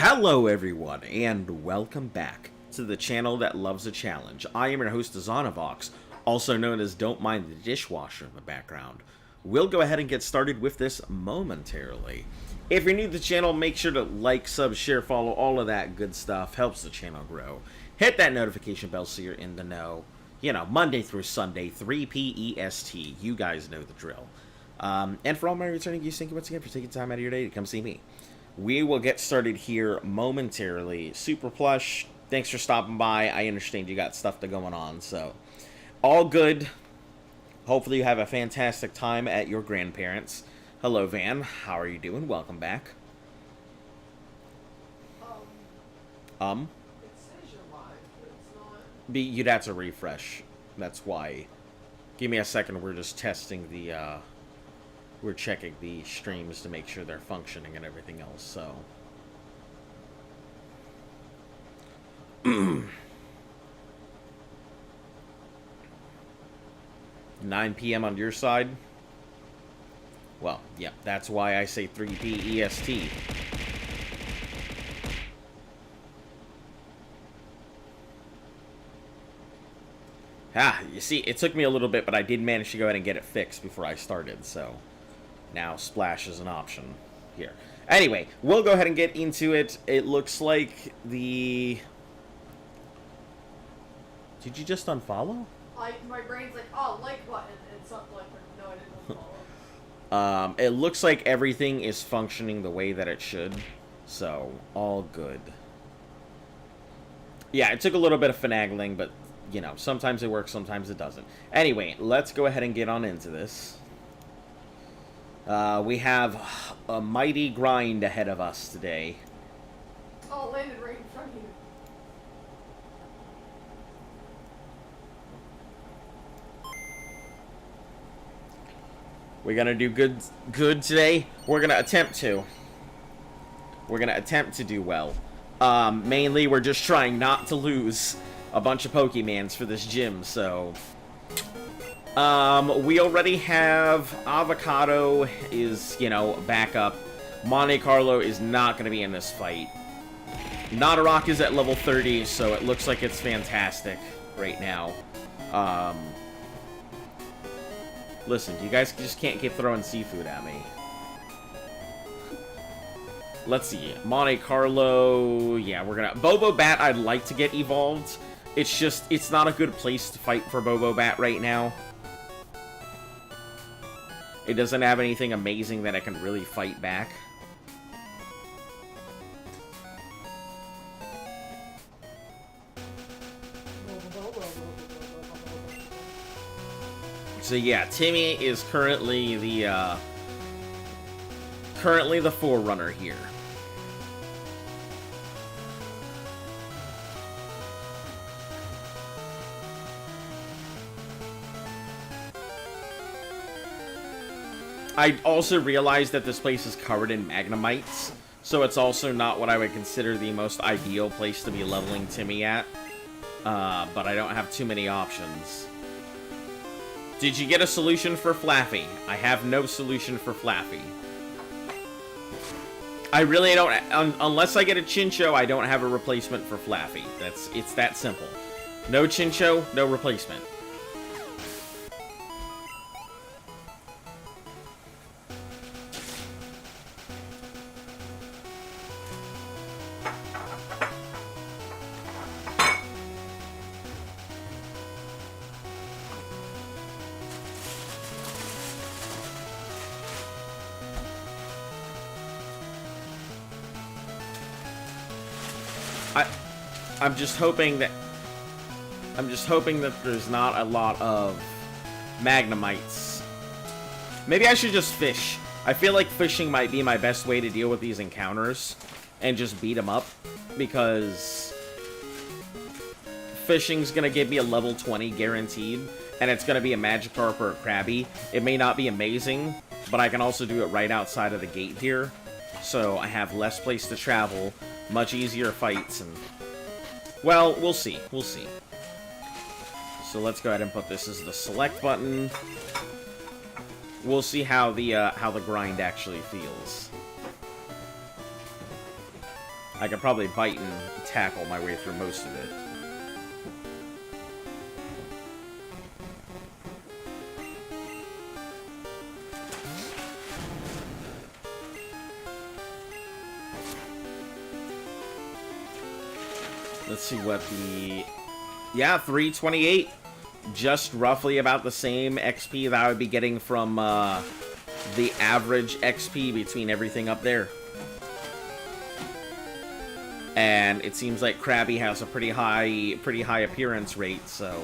Hello everyone, and welcome back to the channel that loves a challenge. I am your host, Zonavox, also known as Don't Mind the Dishwasher in the background. We'll go ahead and get started with this momentarily. If you're new to the channel, make sure to like, sub, share, follow, all of that good stuff. Helps the channel grow. Hit that notification bell so you're in the know. You know, Monday through Sunday, 3 p.e.s.t. You guys know the drill. And for all my returning geeks, thank you once again for taking time out of your day to come see me. We will get started here momentarily. Super Plush, thanks for stopping by. I understand you got stuff going on, so all good. Hopefully you have a fantastic time at your grandparents'. Hello, Van. How are you doing? Welcome back. It says you're live, but it's not. You'd have to refresh. That's why. Give me a second. We're just testing the, we're checking the streams to make sure they're functioning and everything else, so. 9 p.m. on your side? Well, yeah, that's why I say 3 p.e.s.t. You see, it took me a little bit, but I did manage to go ahead and get it fixed before I started, so. Now Splash is an option here. Anyway, we'll go ahead and get into it. It looks like the... Did you just unfollow? My brain's like, oh, like button, and it's not like, no, I didn't unfollow. It looks like everything is functioning the way that it should, so all good. Yeah, it took a little bit of finagling, but, you know, sometimes it works, sometimes it doesn't. Anyway, let's go ahead and get on into this. We have a mighty grind ahead of us today. Oh, it landed right in front of you. We're gonna do good today. We're gonna attempt to. We're gonna attempt to do well. Mainly, we're just trying not to lose a bunch of Pokemans for this gym, so... we already have Avocado is, you know, back up. Monte Carlo is not going to be in this fight. Notarok is at level 30, so it looks like it's fantastic right now. Listen, you guys just can't keep throwing seafood at me. Let's see. Monte Carlo, yeah, we're gonna... Bobo Bat I'd like to get evolved. It's just, it's not a good place to fight for Bobo Bat right now. It doesn't have anything amazing that I can really fight back. So yeah, Timmy is currently the forerunner here. I also realized that this place is covered in Magnemites, so it's also not what I would consider the most ideal place to be leveling Timmy at. But I don't have too many options. Did you get a solution for Flaffy? I have no solution for Flaffy. I really don't, unless I get a Chincho, I don't have a replacement for Flaffy. It's that simple. No Chincho, no replacement. I'm just hoping that there's not a lot of Magnemites. Maybe I should just fish. I feel like fishing might be my best way to deal with these encounters and just beat them up, because fishing's gonna give me a level 20 guaranteed, and it's gonna be a Magikarp or a Krabby. It may not be amazing, but I can also do it right outside of the gate here, so I have less place to travel, much easier fights, and... well, we'll see. We'll see. So let's go ahead and put this as the select button. We'll see how the grind actually feels. I could probably bite and tackle my way through most of it. Let's see what the... Yeah, 328. Just roughly about the same XP that I would be getting from the average XP between everything up there. And it seems like Krabby has a pretty high appearance rate, so...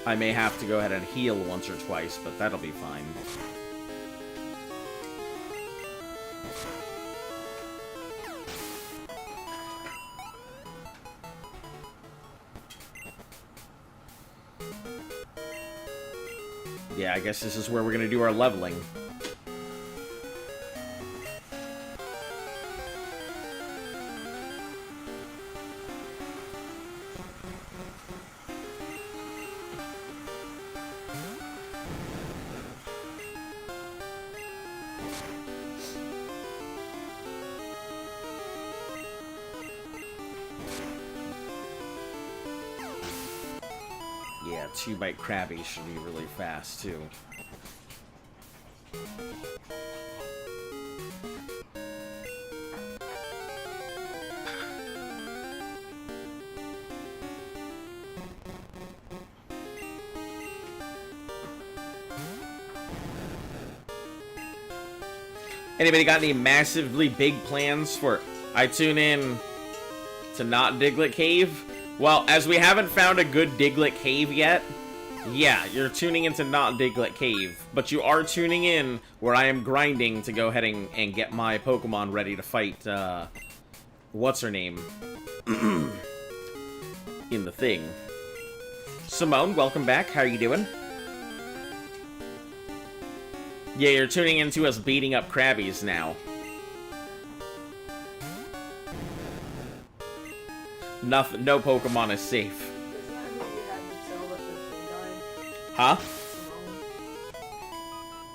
I may have to go ahead and heal once or twice, but that'll be fine. Yeah, I guess this is where we're gonna do our leveling. Yeah, 2-bite Krabby should be really fast, too. Anybody got any massively big plans for I tune in to not Diglett Cave? Well, as we haven't found a good Diglett Cave yet, yeah, you're tuning into not Diglett Cave, but you are tuning in where I am grinding to go ahead and get my Pokemon ready to fight, what's her name? In the thing. Simone, welcome back. How are you doing? Yeah, you're tuning into us beating up Krabbies now. Nothing, no Pokemon is safe. Isn't that who you had to tell that their thing died? Huh? Simone?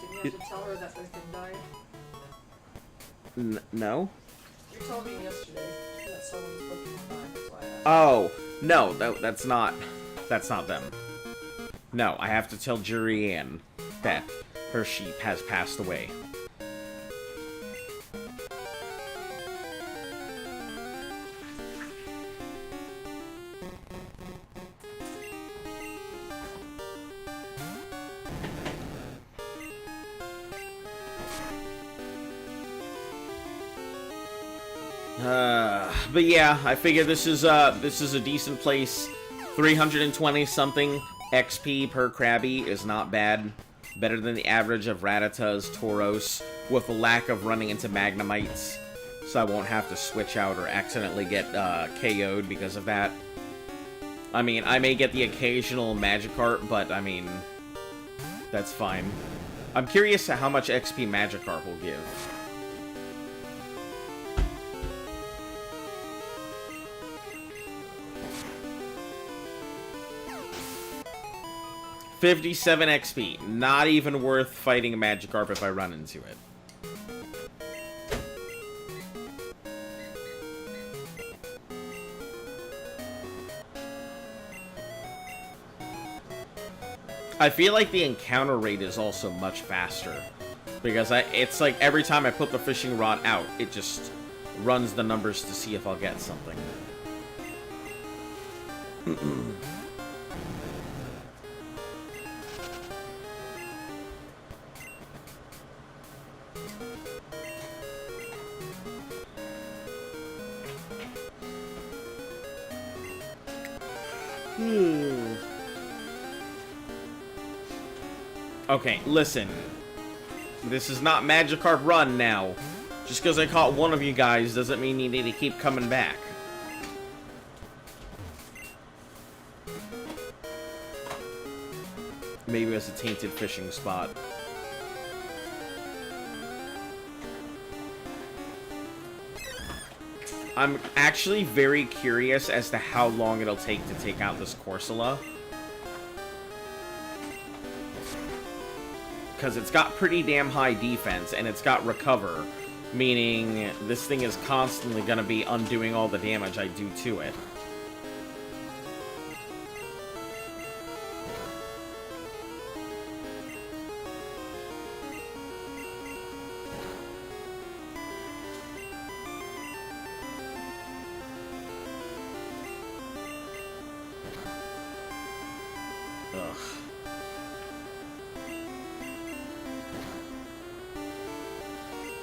Didn't you have to tell her that their thing died? No? You told me yesterday that someone's Pokemon died, that's why I asked. Oh, no, that's not them. No, I have to tell Jurianne that her sheep has passed away. But yeah, I figure this is a decent place. 320 something XP per Krabby is not bad. Better than the average of Rattatas, Tauros, with the lack of running into Magnemites. So I won't have to switch out or accidentally get KO'd because of that. I mean, I may get the occasional Magikarp, but I mean, that's fine. I'm curious how much XP Magikarp will give. $57 XP. Not even worth fighting a Magikarp if I run into it. I feel like the encounter rate is also much faster. Because it's like every time I put the fishing rod out, it just runs the numbers to see if I'll get something. Okay, listen. This is not Magikarp Run now. Just because I caught one of you guys doesn't mean you need to keep coming back. Maybe it's a tainted fishing spot. I'm actually very curious as to how long it'll take to take out this Corsola. Because it's got pretty damn high defense, and it's got recover, meaning this thing is constantly going to be undoing all the damage I do to it.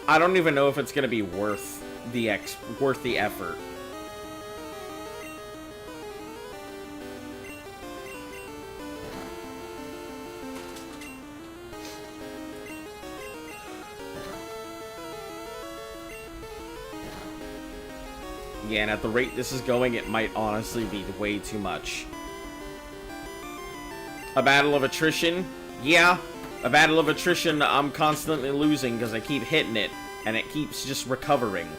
I don't even know if it's gonna be worth the effort. Yeah, and at the rate this is going, it might honestly be way too much. A battle of attrition? Yeah. A battle of attrition, I'm constantly losing because I keep hitting it, and it keeps just recovering.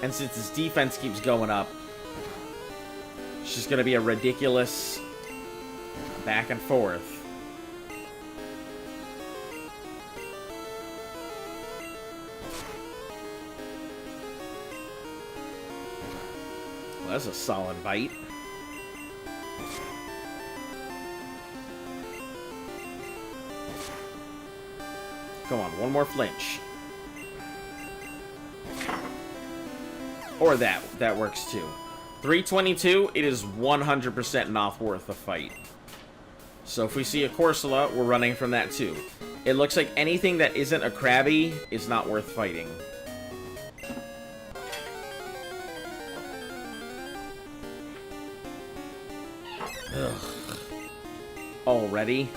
And since his defense keeps going up, it's just going to be a ridiculous back and forth. Well, that's a solid bite. Come on, one more flinch. Or that. That works too. 322, it is 100% not worth the fight. So if we see a Corsola, we're running from that too. It looks like anything that isn't a Krabby is not worth fighting. Ugh. Already?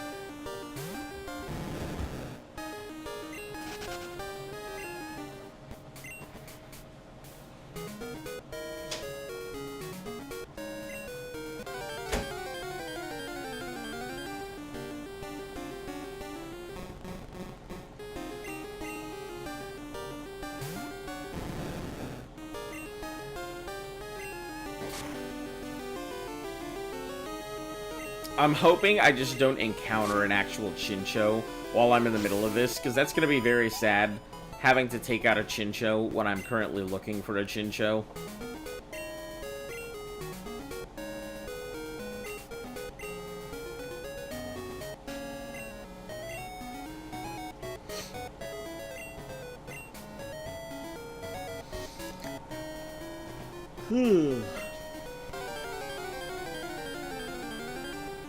I'm hoping I just don't encounter an actual Chincho while I'm in the middle of this, because that's going to be very sad, having to take out a Chincho when I'm currently looking for a Chincho.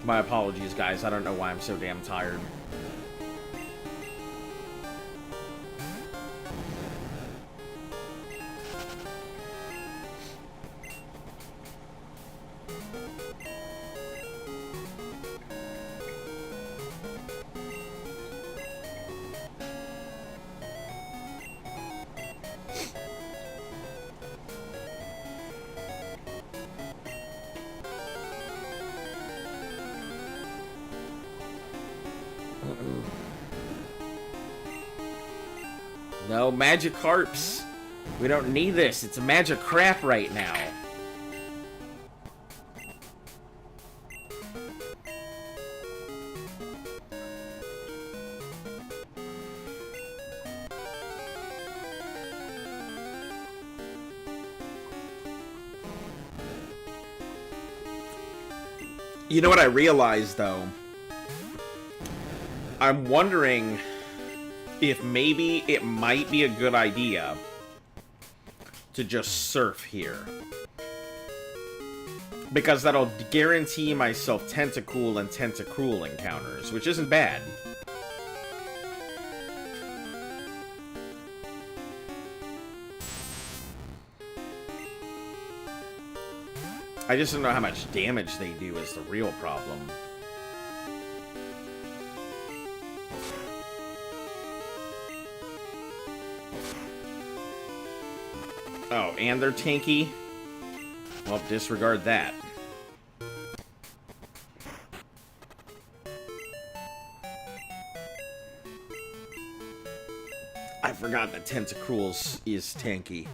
My apologies, guys. I don't know why I'm so damn tired. No, Magikarps. We don't need this. It's a magic crap right now. You know what I realized, though? I'm wondering if maybe it might be a good idea to just surf here. Because that'll guarantee myself Tentacool and Tentacruel encounters, which isn't bad. I just don't know how much damage they do is the real problem. Oh, and they're tanky? Well, disregard that. forgot that Tentacruels is tanky.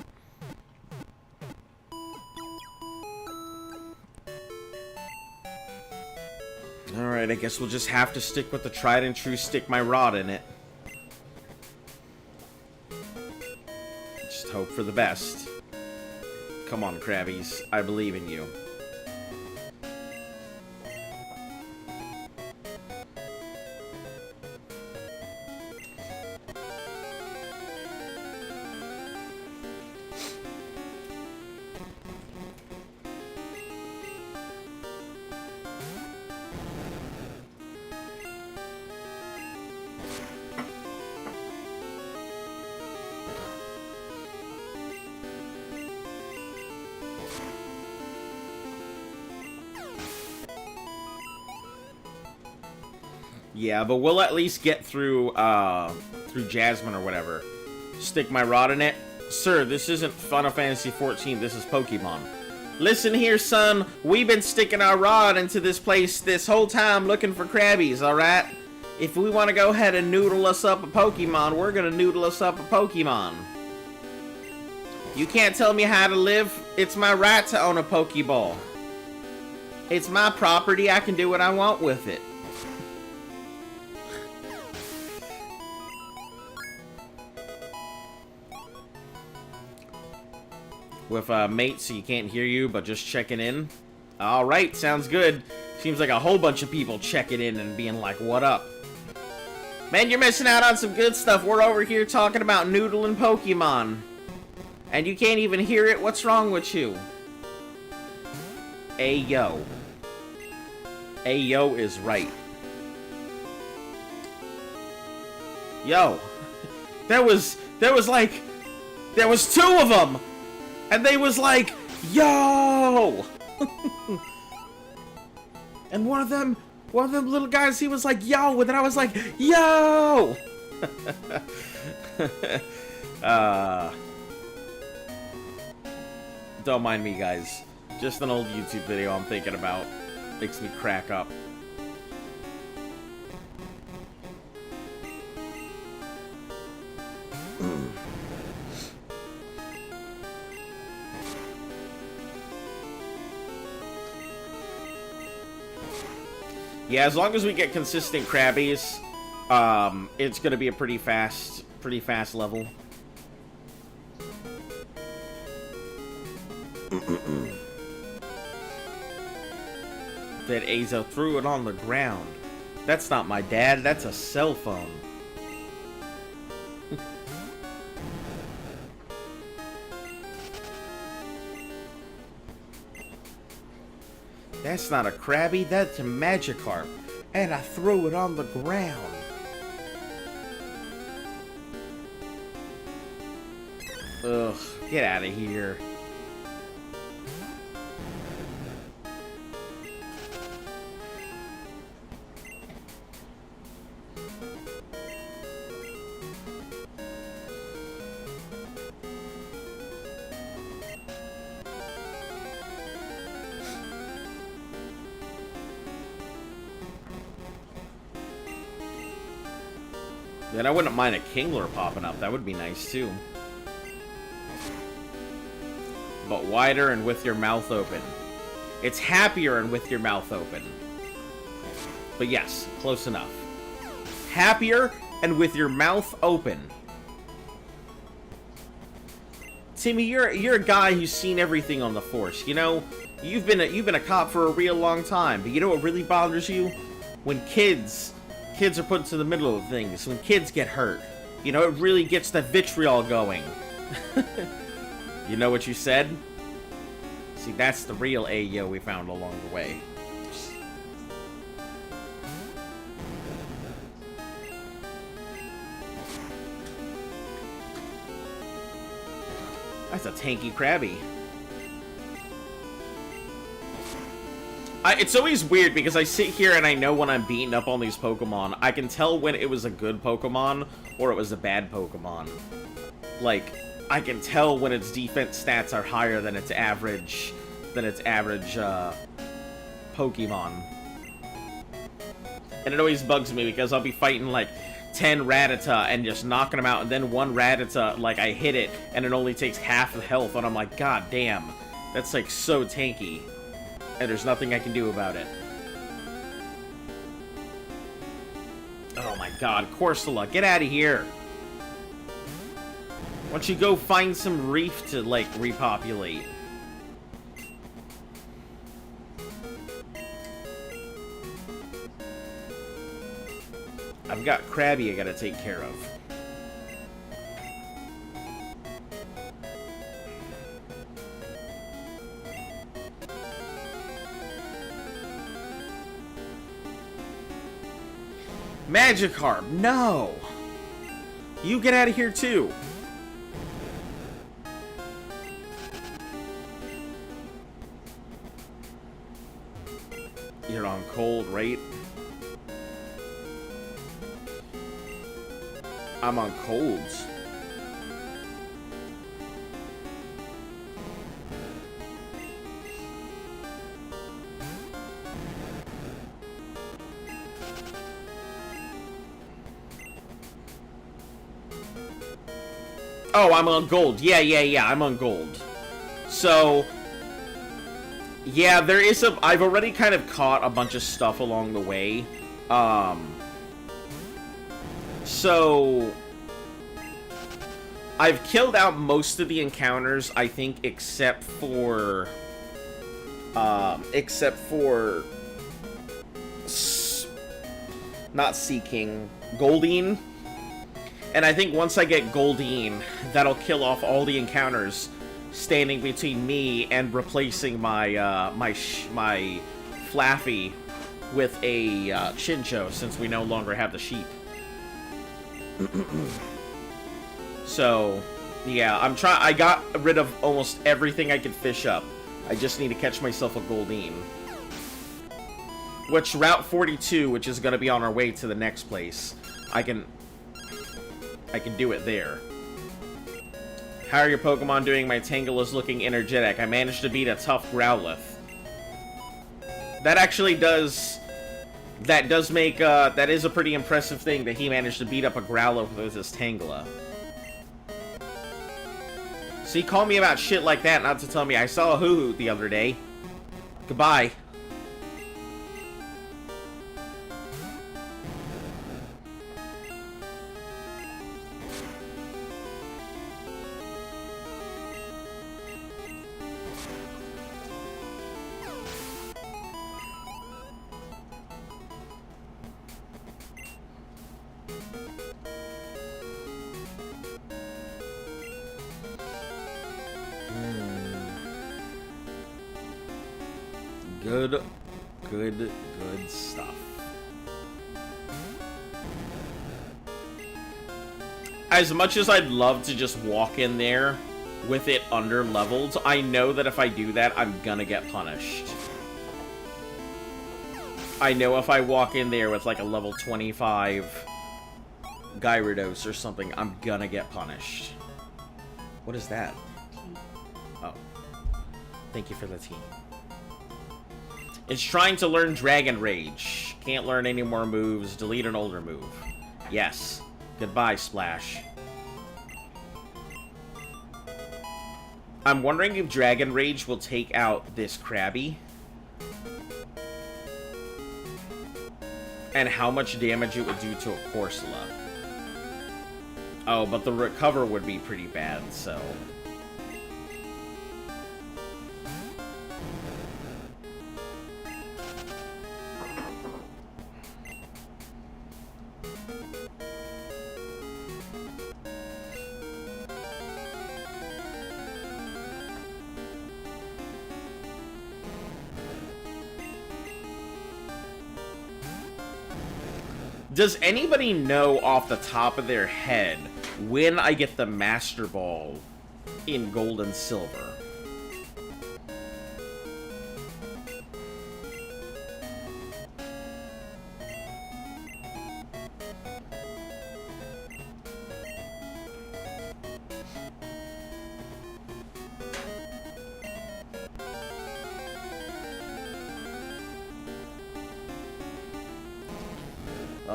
Alright, I guess we'll just have to stick with the tried and true stick my rod in it. Just hope for the best. Come on, Krabbies. I believe in you. Yeah, but we'll at least get through Jasmine or whatever. Stick my rod in it. Sir, this isn't Final Fantasy XIV, this is Pokemon. Listen here, son. We've been sticking our rod into this place this whole time looking for Krabbies, alright? If we want to go ahead and noodle us up a Pokemon, we're gonna noodle us up a Pokemon. You can't tell me how to live. It's my right to own a Pokeball. It's my property. I can do what I want with it. With mate, so you can't hear you, but just checking in. Alright, sounds good. Seems like a whole bunch of people checking in and being like, what up? Man, you're missing out on some good stuff. We're over here talking about noodling Pokemon. And you can't even hear it? What's wrong with you? Ayo. Ayo is right. Yo. There was two of them! And they was like, yo! And one of them little guys, he was like, yo! And then I was like, yo! Don't mind me, guys. Just an old YouTube video I'm thinking about. Makes me crack up. Yeah, as long as we get consistent Krabbies, it's gonna be a pretty fast level. That Azo threw it on the ground. That's not my dad, that's a cell phone. That's not a Krabby, that's a Magikarp. And I threw it on the ground. Ugh, get out of here. Then I wouldn't mind a Kingler popping up. That would be nice, too. But wider and with your mouth open. It's happier and with your mouth open. But yes, close enough. Happier and with your mouth open. Timmy, you're a guy who's seen everything on the Force. You know, you've been a cop for a real long time. But you know what really bothers you? When kids are put into the middle of things. When kids get hurt. You know, it really gets the vitriol going. You know what you said? See, that's the real Ayo we found along the way. That's a tanky Krabby. It's always weird because I sit here and I know when I'm beating up on these Pokemon, I can tell when it was a good Pokemon or it was a bad Pokemon. Like, I can tell when its defense stats are higher than its average, Pokemon. And it always bugs me because I'll be fighting like 10 Rattata and just knocking them out, and then one Rattata, like, I hit it, and it only takes half the health, and I'm like, god damn, that's, like, so tanky, and there's nothing I can do about it. Oh my god, Corsola, get out of here! Why don't you go find some reef to, like, repopulate? I've got Krabby I gotta take care of. Magikarp, no! You get out of here too! You're on cold, right? I'm on colds. Oh, I'm on gold. Yeah, I'm on gold. So, yeah, there is a... I've already kind of caught a bunch of stuff along the way. So, I've killed out most of the encounters, I think, except for not Seeking, Goldeen. And I think once I get Goldeen, that'll kill off all the encounters standing between me and replacing my, my Flaffy with a, Chincho, since we no longer have the sheep. So, yeah, I got rid of almost everything I could fish up. I just need to catch myself a Goldeen. Which, Route 42, which is gonna be on our way to the next place, I can do it there. How are your Pokemon doing? My Tangle is looking energetic. I managed to beat a tough Growlithe. That actually does... That does make, that is a pretty impressive thing that he managed to beat up a Growlithe with his Tangela. See, call me about shit like that, not to tell me I saw a Hoo-Hoo the other day. Goodbye. Good stuff. As much as I'd love to just walk in there with it under-leveled, I know that if I do that, I'm gonna get punished. I know if I walk in there with like a level 25 Gyarados or something, I'm gonna get punished. What is that? Oh. Thank you for the tea. It's trying to learn Dragon Rage. Can't learn any more moves. Delete an older move. Yes. Goodbye, Splash. I'm wondering if Dragon Rage will take out this Krabby. And how much damage it would do to a Corsola. Oh, but the recover would be pretty bad, so... Does anybody know off the top of their head when I get the Master Ball in Gold and Silver?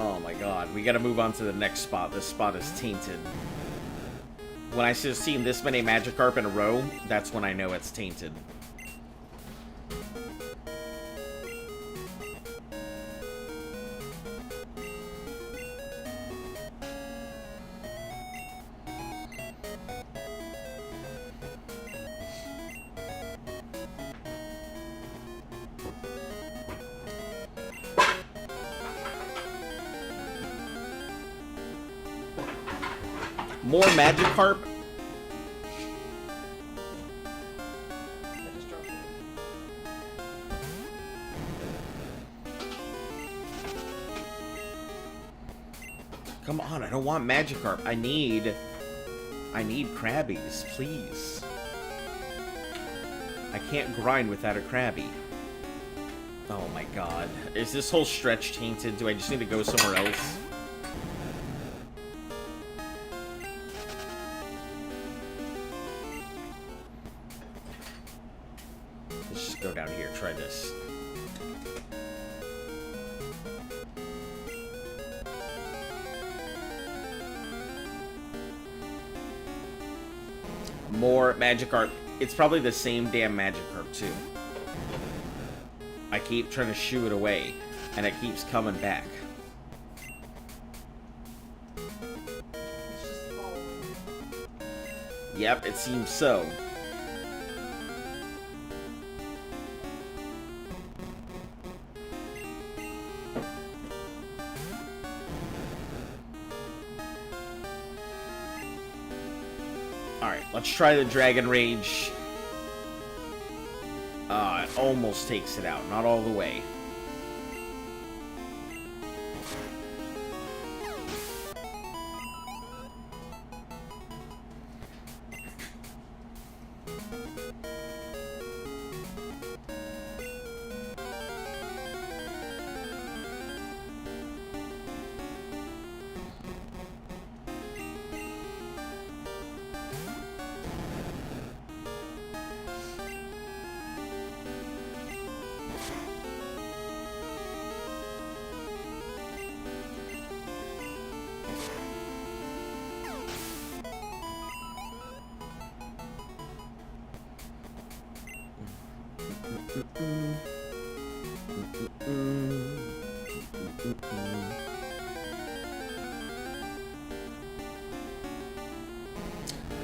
Oh my god, we gotta move on to the next spot. This spot is tainted. When I just seen this many Magikarp in a row, that's when I know it's tainted. More Magikarp. I just dropped it. Come on, I don't want Magikarp. I need Krabbies, please. I can't grind without a Krabby. Oh my god. Is this whole stretch tainted? Do I just need to go somewhere else? Let's just go down here, try this. More Magikarp. It's probably the same damn Magikarp, too. I keep trying to shoo it away, and it keeps coming back. It's just following. Yep, it seems so. Alright, let's try the Dragon Rage. It almost takes it out, not all the way.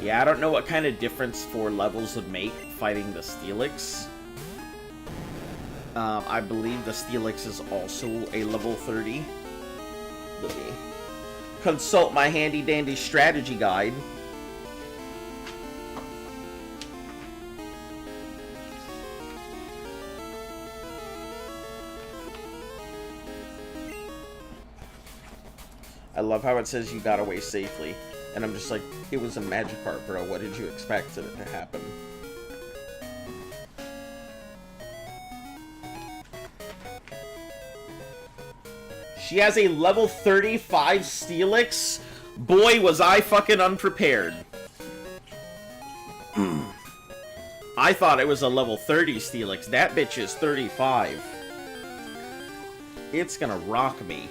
Yeah, I don't know what kind of difference 4 levels would make fighting the Steelix. I believe the Steelix is also a level 30. Let me consult my handy-dandy strategy guide. I love how it says you got away safely. And I'm just like, it was a Magikarp, bro. What did you expect it to happen? She has a level 35 Steelix? Boy, was I fucking unprepared. I thought it was a level 30 Steelix. That bitch is 35. It's gonna rock me.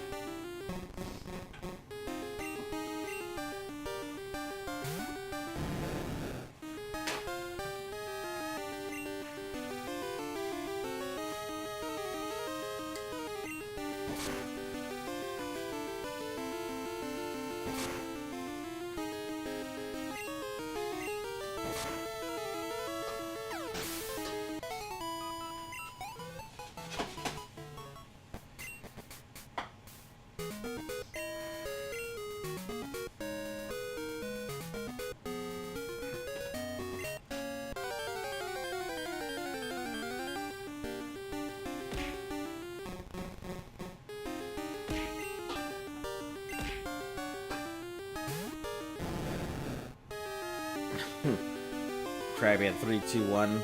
Krabby at 3, 2, 1.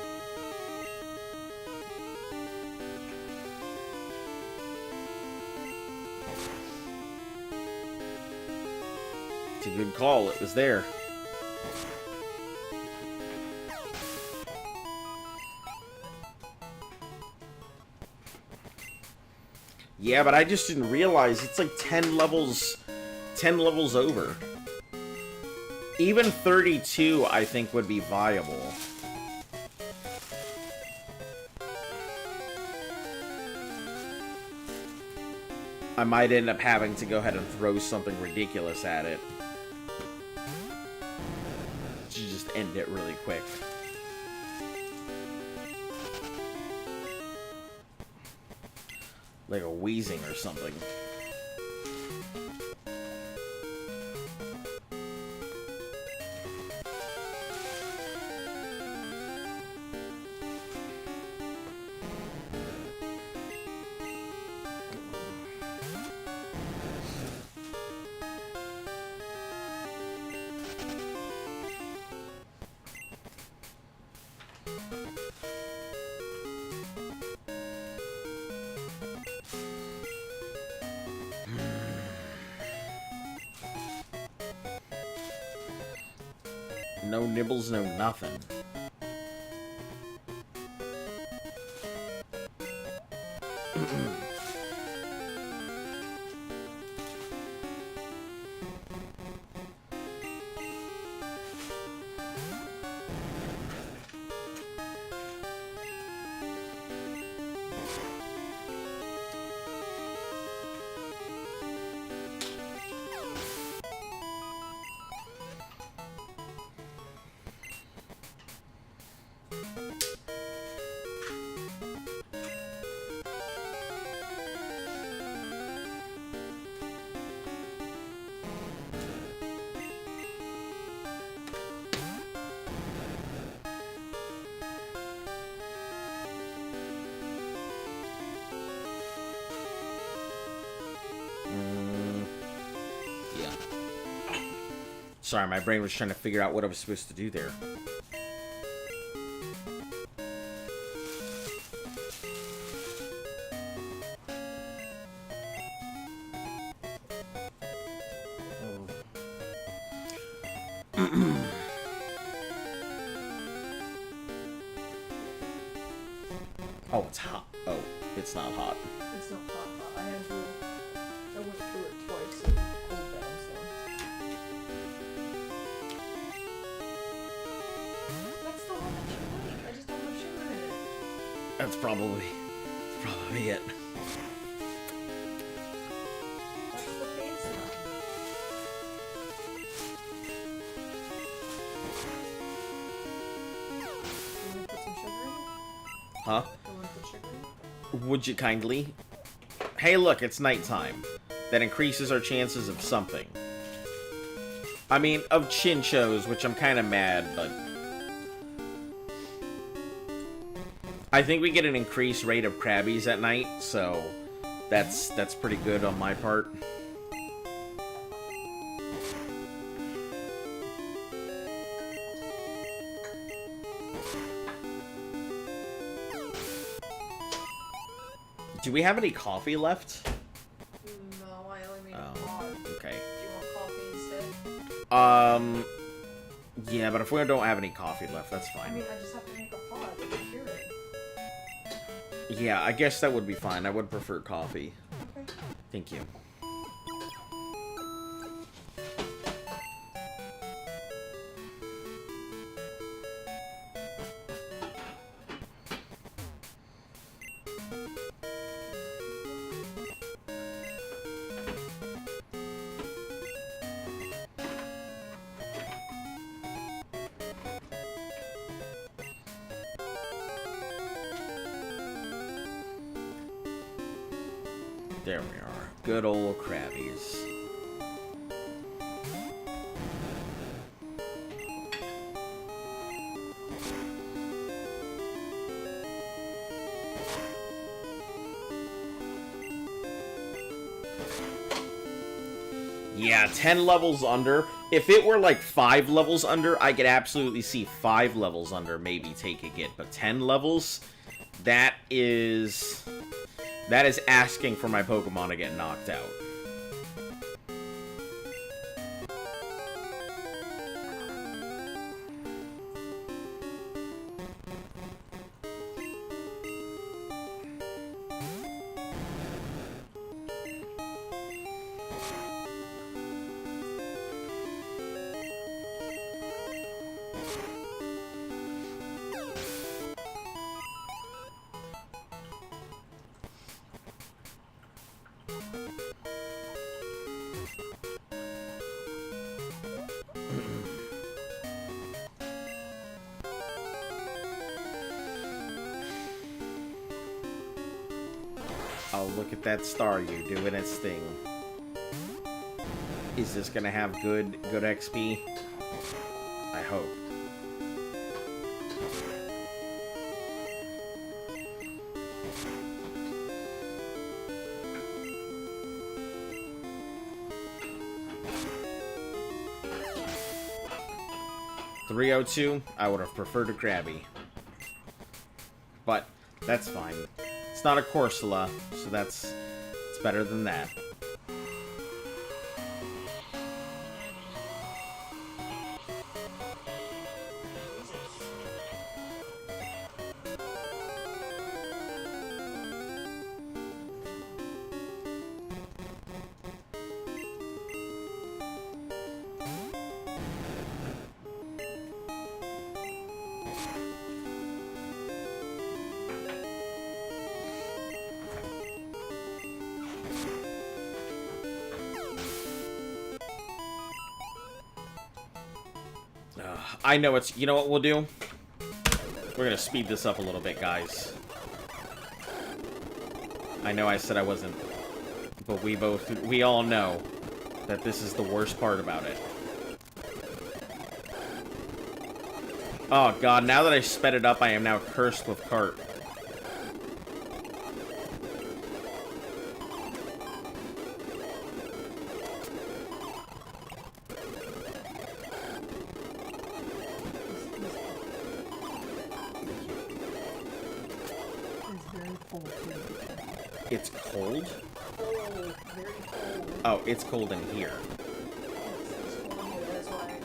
It's a good call. It was there. Yeah, but I just didn't realize it's like 10 levels over. Even 32, I think, would be viable. I might end up having to go ahead and throw something ridiculous at it. To just end it really quick. Like a wheezing or something. No nibbles, no nothing. Sorry, my brain was trying to figure out what I was supposed to do there. Oh, it's hot. Oh, it's not hot. It's not hot. I went through it twice and cooled down some. That's the one that you like. I just don't have sugar in it. That's probably it. That's the fancy one. You want to put some sugar in it? Huh? You want to put sugar in it? Would you kindly? Hey, look, it's nighttime. That increases our chances of something. I mean, of chinchos, which I'm kind of mad, but... I think we get an increased rate of crabbies at night, so that's pretty good on my part. Do we have any coffee left? No, I only made Oh, pod. okay. Do you want coffee instead? Yeah, but if we don't have any coffee left, that's I fine. mean, I just have to make a pod with the Keurig. Yeah, I guess that would be fine. I would prefer coffee. Okay. Thank you. There we are. Good old crabbies. Yeah, 10 levels under. If it were like 5 levels under, I could absolutely see 5 levels under maybe taking it. But 10 levels, that is asking for my Pokemon to get knocked out. Oh, look at that Staryu doing its thing. Is this gonna have good XP? I hope. $302, I would have preferred a Krabby. But, that's fine. It's not a Corsola, so it's better than that. I know it's... You know what we'll do? We're gonna speed this up a little bit, guys. I know I said I wasn't... But we all know that this is the worst part about it. Oh, God. Now that I sped it up, I am now cursed with cart. It's cold? Cold, very cold. Oh, it's cold in here. It's cold in here, that's why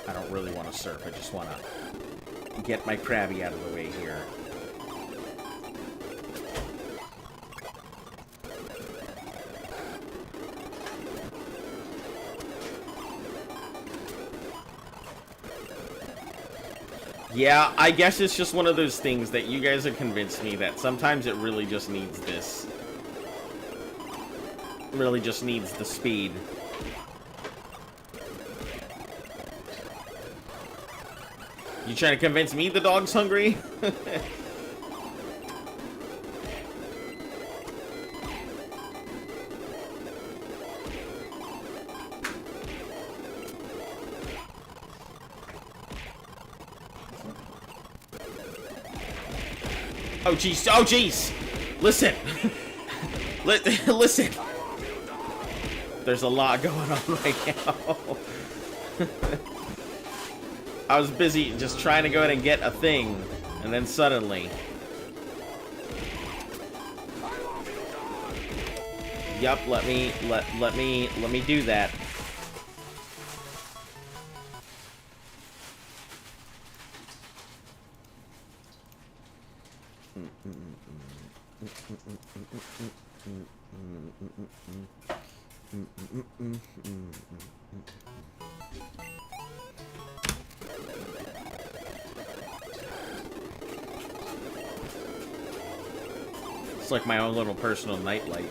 I don't really want to surf. I just want to get my Krabby out of the way here. Yeah, I guess it's just one of those things that you guys have convinced me that sometimes it really just needs this. Really just needs the speed. You trying to convince me the dog's hungry? Oh, jeez. Oh, jeez. Listen. Listen. There's a lot going on right now. I was busy just trying to go ahead and get a thing, and then suddenly... Yup, let me do that. It's like my own little personal nightlight.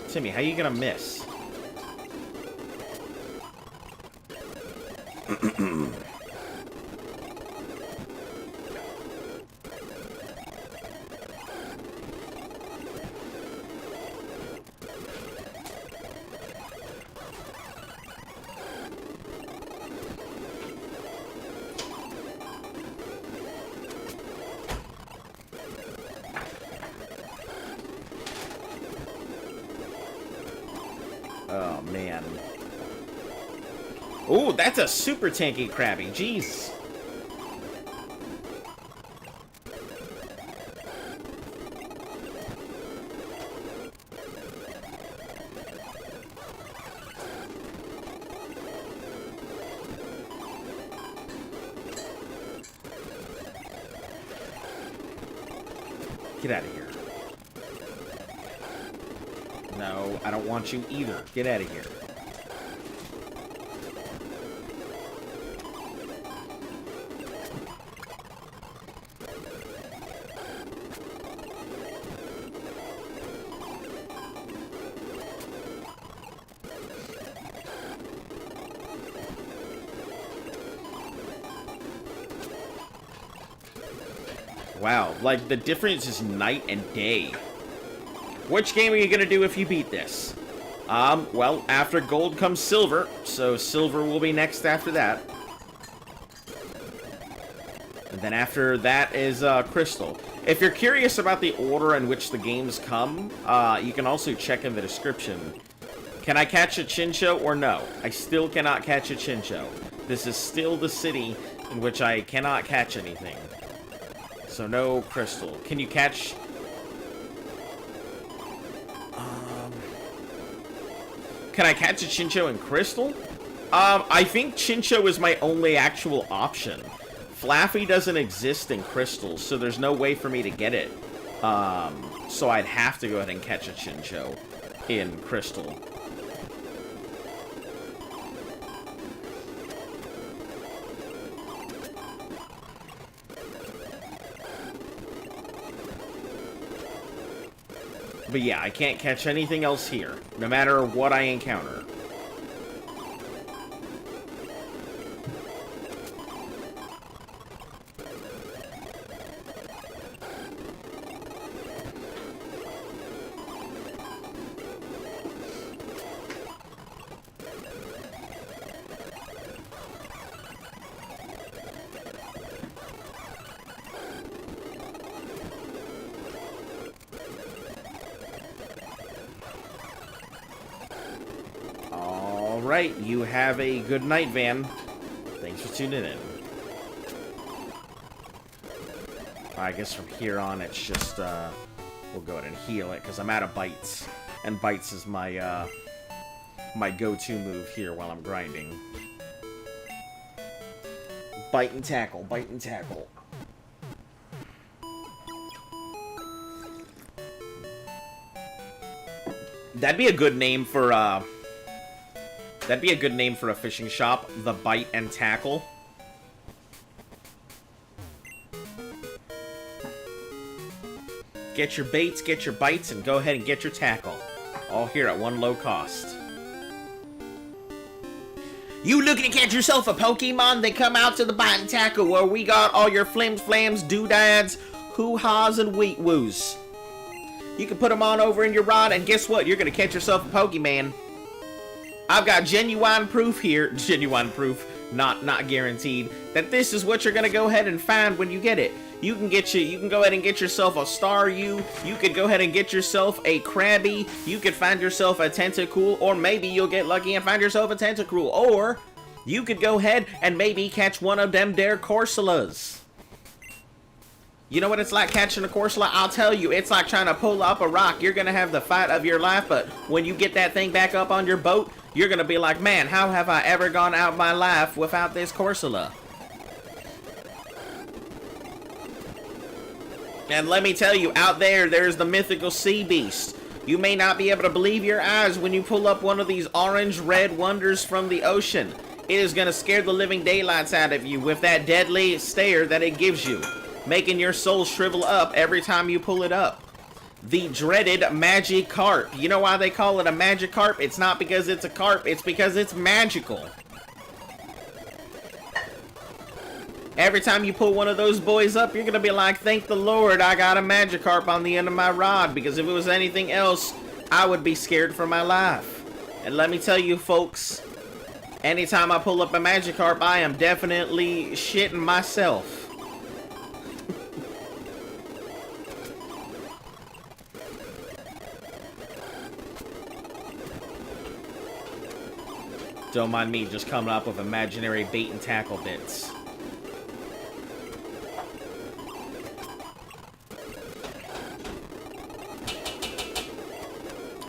Timmy, how you gonna miss? Oh, man. Oh, that's a super tanky Krabby. Jeez. Get out of here. No, I don't want you either. Get out of here. Wow, like, the difference is night and day. Which game are you gonna do if you beat this? Well, after gold comes silver, so silver will be next after that. And then after that is, crystal. If you're curious about the order in which the games come, you can also check in the description. Can I catch a Chincho or no? I still cannot catch a Chincho. This is still the city in which I cannot catch anything. So no crystal. Can you catch... Can I catch a Chincho in crystal? I think Chincho is my only actual option. Flaffy doesn't exist in crystals, so there's no way for me to get it. So I'd have to go ahead and catch a Chincho in crystal. But yeah, I can't catch anything else here, no matter what I encounter. Alright, you have a good night, Van. Thanks for tuning in. I guess from here on, it's just, we'll go ahead and heal it, because I'm out of bites. And bites is my, my go-to move here while I'm grinding. Bite and tackle, bite and tackle. That'd be a good name for, that'd be a good name for a fishing shop, the Bite and Tackle. Get your baits, get your bites, and go ahead and get your tackle. All here at one low cost. You looking to catch yourself a Pokemon? Then come out to the Bite and Tackle where we got all your flims, flams, doodads, hoo-haws, and wheat-woos. You can put them on over in your rod, and guess what? You're gonna catch yourself a Pokemon. I've got genuine proof here, genuine proof, not guaranteed, that this is what you're gonna go ahead and find when you get it. You can go ahead and get yourself a Staryu, you could go ahead and get yourself a Krabby, you could find yourself a Tentacool, or maybe you'll get lucky and find yourself a Tentacruel, or you could go ahead and maybe catch one of them dare Corsolas. You know what it's like catching a Corsola? I'll tell you, it's like trying to pull up a rock. You're gonna have the fight of your life, but when you get that thing back up on your boat, you're gonna be like, man, how have I ever gone out my life without this Corsola? And let me tell you, out there's the mythical sea beast. You may not be able to believe your eyes when you pull up one of these orange-red wonders from the ocean. It is gonna scare the living daylights out of you with that deadly stare that it gives you, making your soul shrivel up every time you pull it up. The dreaded Magikarp. You know why they call it a Magikarp? It's not because it's a carp, it's because it's magical. Every time you pull one of those boys up, you're gonna be like, thank the Lord I got a Magikarp on the end of my rod, because if it was anything else, I would be scared for my life. And let me tell you folks, anytime I pull up a Magikarp, I am definitely shitting myself. Don't mind me just coming up with imaginary bait and tackle bits.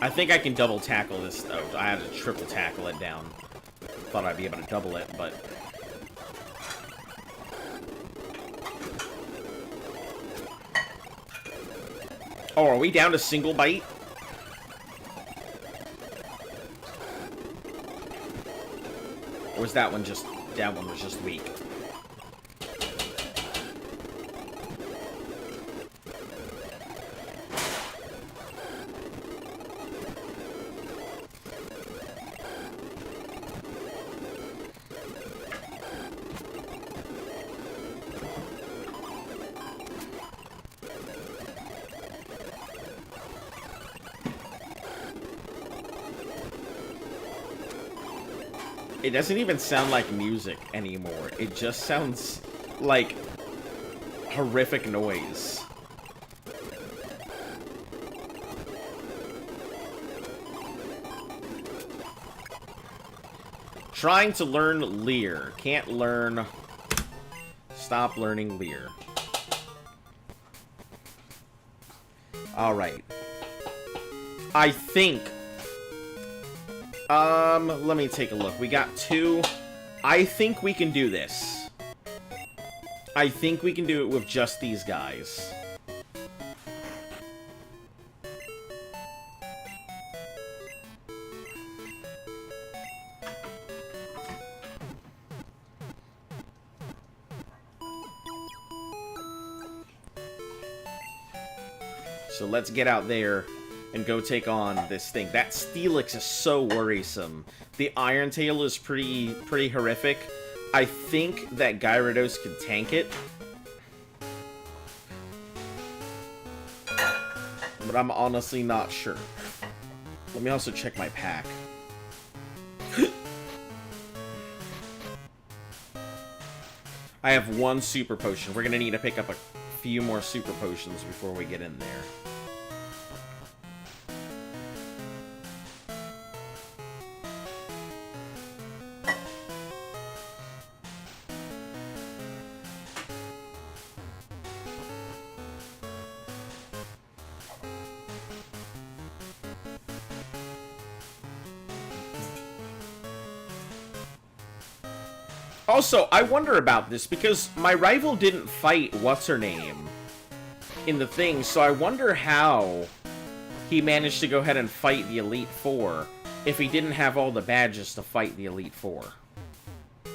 I think I can double tackle this though. I had to triple tackle it down. Thought I'd be able to double it, but... Oh, are we down to single bite? Or was that one just... that one was just weak? It doesn't even sound like music anymore. It just sounds like horrific noise. Trying to learn Leer. Can't learn. Stop learning Leer. Alright. I think... let me take a look. We got 2. I think we can do this. I think we can do it with just these guys. So let's get out there and go take on this thing. That Steelix is so worrisome. The Iron Tail is pretty horrific. I think that Gyarados can tank it. But I'm honestly not sure. Let me also check my pack. I have 1 Super Potion. We're gonna need to pick up a few more Super Potions before we get in there. Also, I wonder about this, because my rival didn't fight what's-her-name in the thing, so I wonder how he managed to go ahead and fight the Elite Four if he didn't have all the badges to fight the Elite Four. Do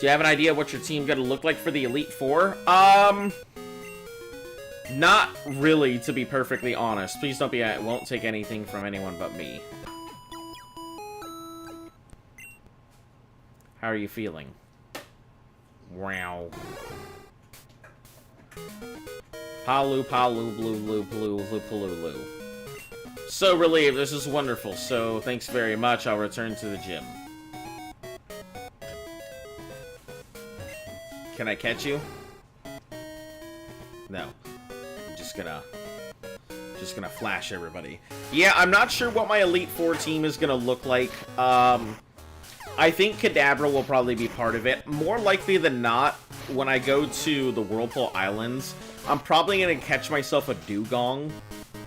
you have an idea what your team gonna look like for the Elite Four? Not really, to be perfectly honest. Please don't be, I won't take anything from anyone but me. How are you feeling? Wow. Palu, palu, blue, blue, blue, blue, blue. So relieved. This is wonderful. So thanks very much. I'll return to the gym. Can I catch you? No. I'm just gonna flash everybody. Yeah, I'm not sure what my Elite Four team is gonna look like. I think Kadabra will probably be part of it. More likely than not, when I go to the Whirlpool Islands, I'm probably going to catch myself a Dugong.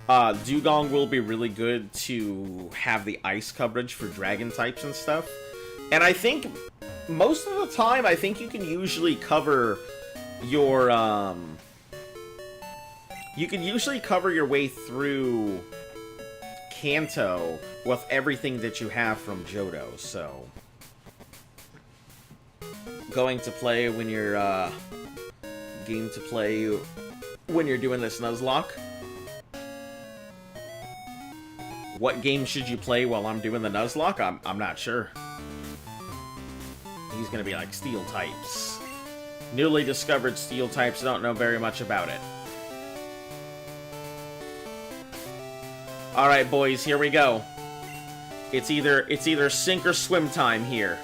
Dugong will be really good to have the ice coverage for dragon types and stuff. And I think, most of the time, I think you can usually cover your, you can usually cover your way through Kanto with everything that you have from Johto, so... Going to play when you're, game to play when you're doing this Nuzlocke. What game should you play while I'm doing the Nuzlocke? I'm not sure. He's gonna be like Steel types. Newly discovered Steel types, don't know very much about it. Alright, boys, here we go. It's either sink or swim time here.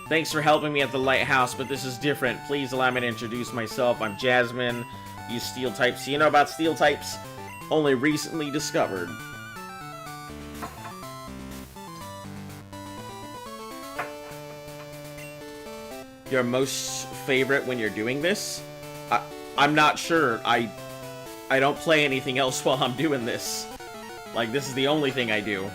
Thanks for helping me at the lighthouse, but this is different. Please allow me to introduce myself. I'm Jasmine. Use Steel types. You know about Steel types? Only recently discovered. Your most favorite when you're doing this? I'm not sure. I don't play anything else while I'm doing this. Like, this is the only thing I do.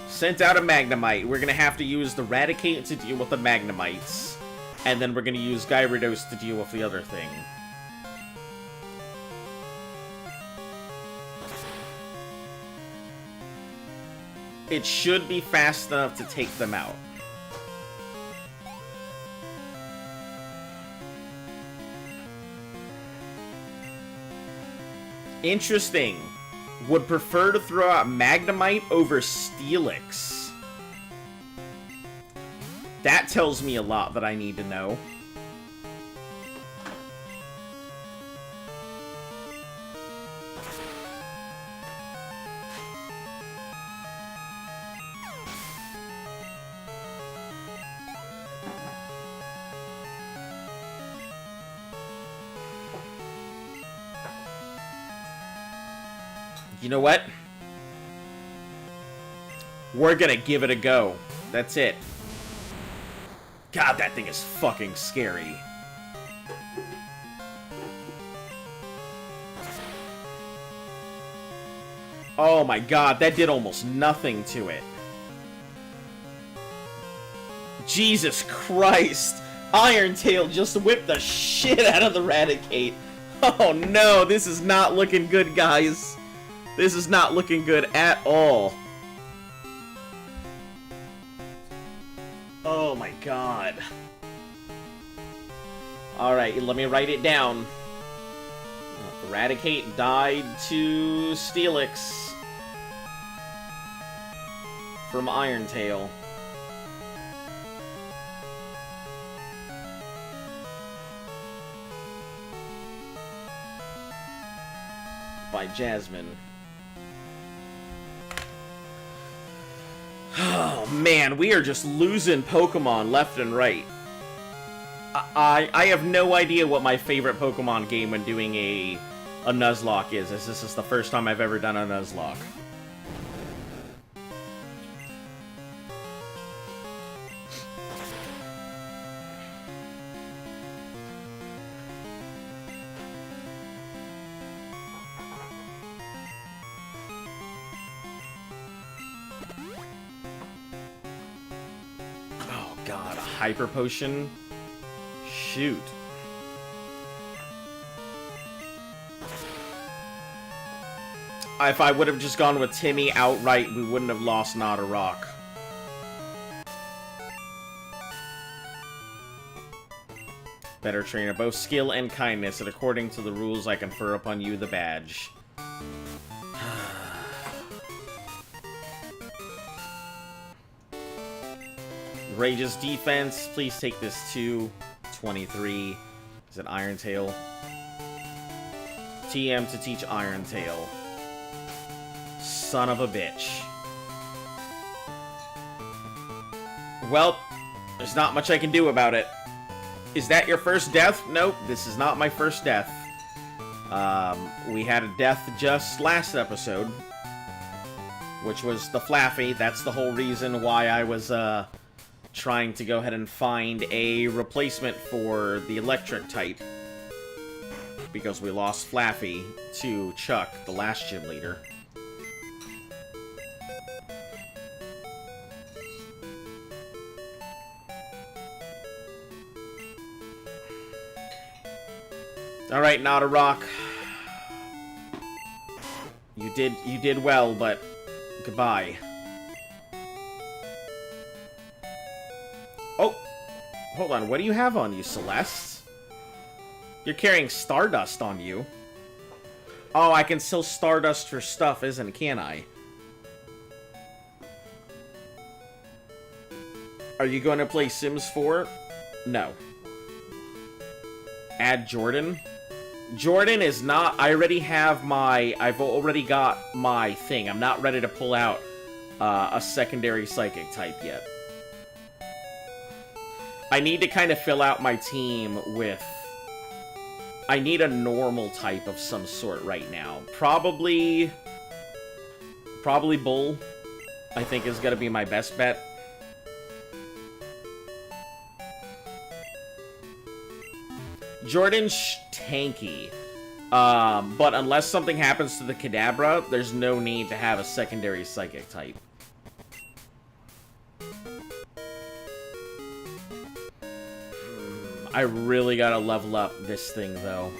Sent out a Magnemite. We're gonna have to use the Raticate to deal with the Magnemites. And then we're gonna use Gyarados to deal with the other thing. It should be fast enough to take them out. Interesting. Would prefer to throw out Magnemite over Steelix. That tells me a lot that I need to know. You know what? We're gonna give it a go. That's it. God, that thing is fucking scary. Oh my god, that did almost nothing to it. Jesus Christ! Iron Tail just whipped the shit out of the Raticate. Oh no, this is not looking good, guys. This is not looking good at all. Oh my god. Alright, let me write it down. Raticate died to Steelix from Iron Tail. By Jasmine. Oh man, we are just losing Pokemon left and right. I have no idea what my favorite Pokemon game when doing a Nuzlocke is, as this is the first time I've ever done a Nuzlocke. Oh god, a Hyper Potion? Shoot. If I would have just gone with Timmy outright, we wouldn't have lost Not a Rock. Better trainer, both skill and kindness, and according to the rules I confer upon you the badge. Rage's defense, please take this to 23. Is it Iron Tail? TM to teach Iron Tail. Son of a bitch. Well, there's not much I can do about it. Is that your first death? Nope, this is not my first death. We had a death just last episode, which was the Flaffy. That's the whole reason why I was, trying to go ahead and find a replacement for the electric type. Because we lost Flaffy to Chuck, the last gym leader. Alright, Not a Rock. You did well, but goodbye. Oh! Hold on, what do you have on you, Celeste? You're carrying Stardust on you. Oh, I can still Stardust for stuff, can't I? Are you going to play Sims 4? No. Add Jordan? Jordan is not... I already have my... I've already got my thing. I'm not ready to pull out a secondary Psychic type yet. I need to kind of fill out my team with... I need a normal type of some sort right now. Probably Bull, I think, is going to be my best bet. Jordan's tanky. But unless something happens to the Kadabra, there's no need to have a secondary Psychic type. I really gotta level up this thing, though.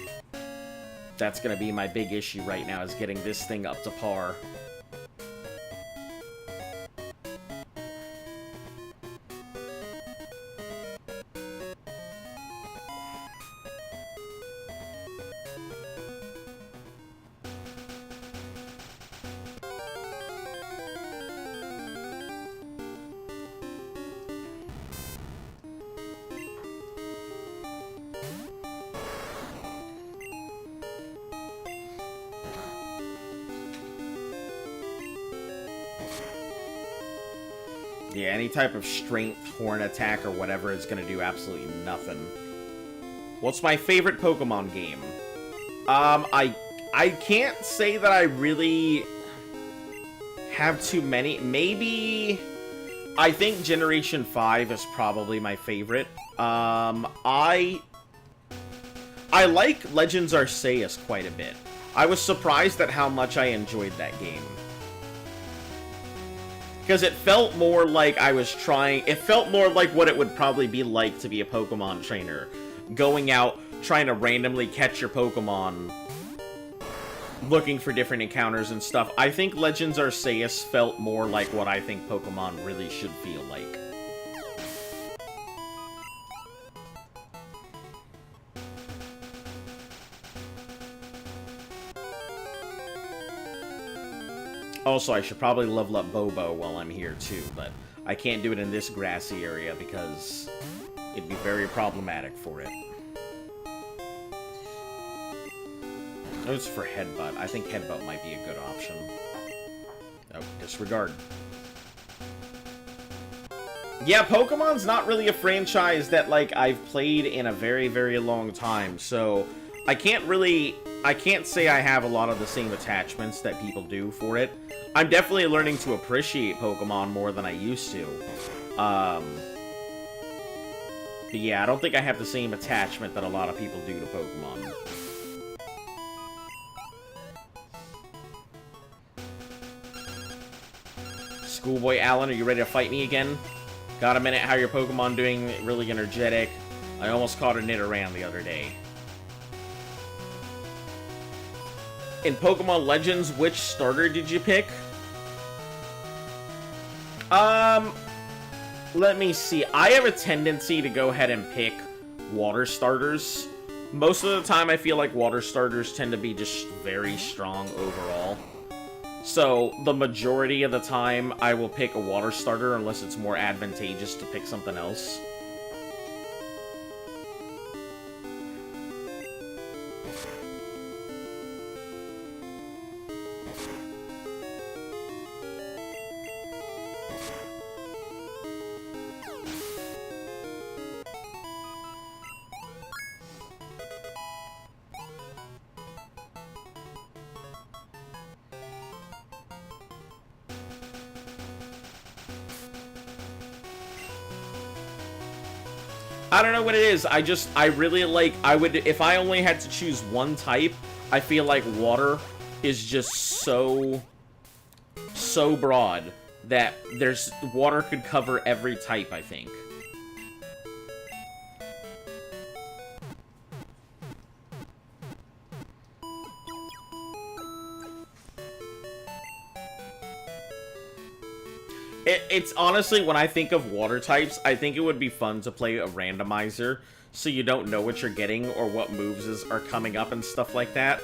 That's gonna be my big issue right now, is getting this thing up to par. Yeah, any type of strength, horn attack, or whatever is gonna do absolutely nothing. What's my favorite Pokemon game? I can't say that I really have too many. Maybe... I think Generation 5 is probably my favorite. I like Legends Arceus quite a bit. I was surprised at how much I enjoyed that game. Because it felt more like I was trying... It felt more like what it would probably be like to be a Pokemon trainer. Going out, trying to randomly catch your Pokemon, looking for different encounters and stuff. I think Legends Arceus felt more like what I think Pokemon really should feel like. Also, I should probably level up Bobo while I'm here, too, but I can't do it in this grassy area because it'd be very problematic for it. It's for Headbutt. I think Headbutt might be a good option. Oh, disregard. Yeah, Pokemon's not really a franchise that, like, I've played in a very, very long time, so I can't say I have a lot of the same attachments that people do for it. I'm definitely learning to appreciate Pokemon more than I used to. But yeah, I don't think I have the same attachment that a lot of people do to Pokemon. Schoolboy Alan, are you ready to fight me again? Got a minute? How your Pokemon doing? Really energetic. I almost caught a Nidoran the other day. In Pokemon Legends, which starter did you pick? Let me see. I have a tendency to go ahead and pick water starters. Most of the time, I feel like water starters tend to be just very strong overall. So, the majority of the time, I will pick a water starter unless it's more advantageous to pick something else. I don't know what it is. I really like, if I only had to choose one type, I feel like water is just so broad that water could cover every type, I think. It's honestly, when I think of water types, I think it would be fun to play a randomizer so you don't know what you're getting or what moves are coming up and stuff like that.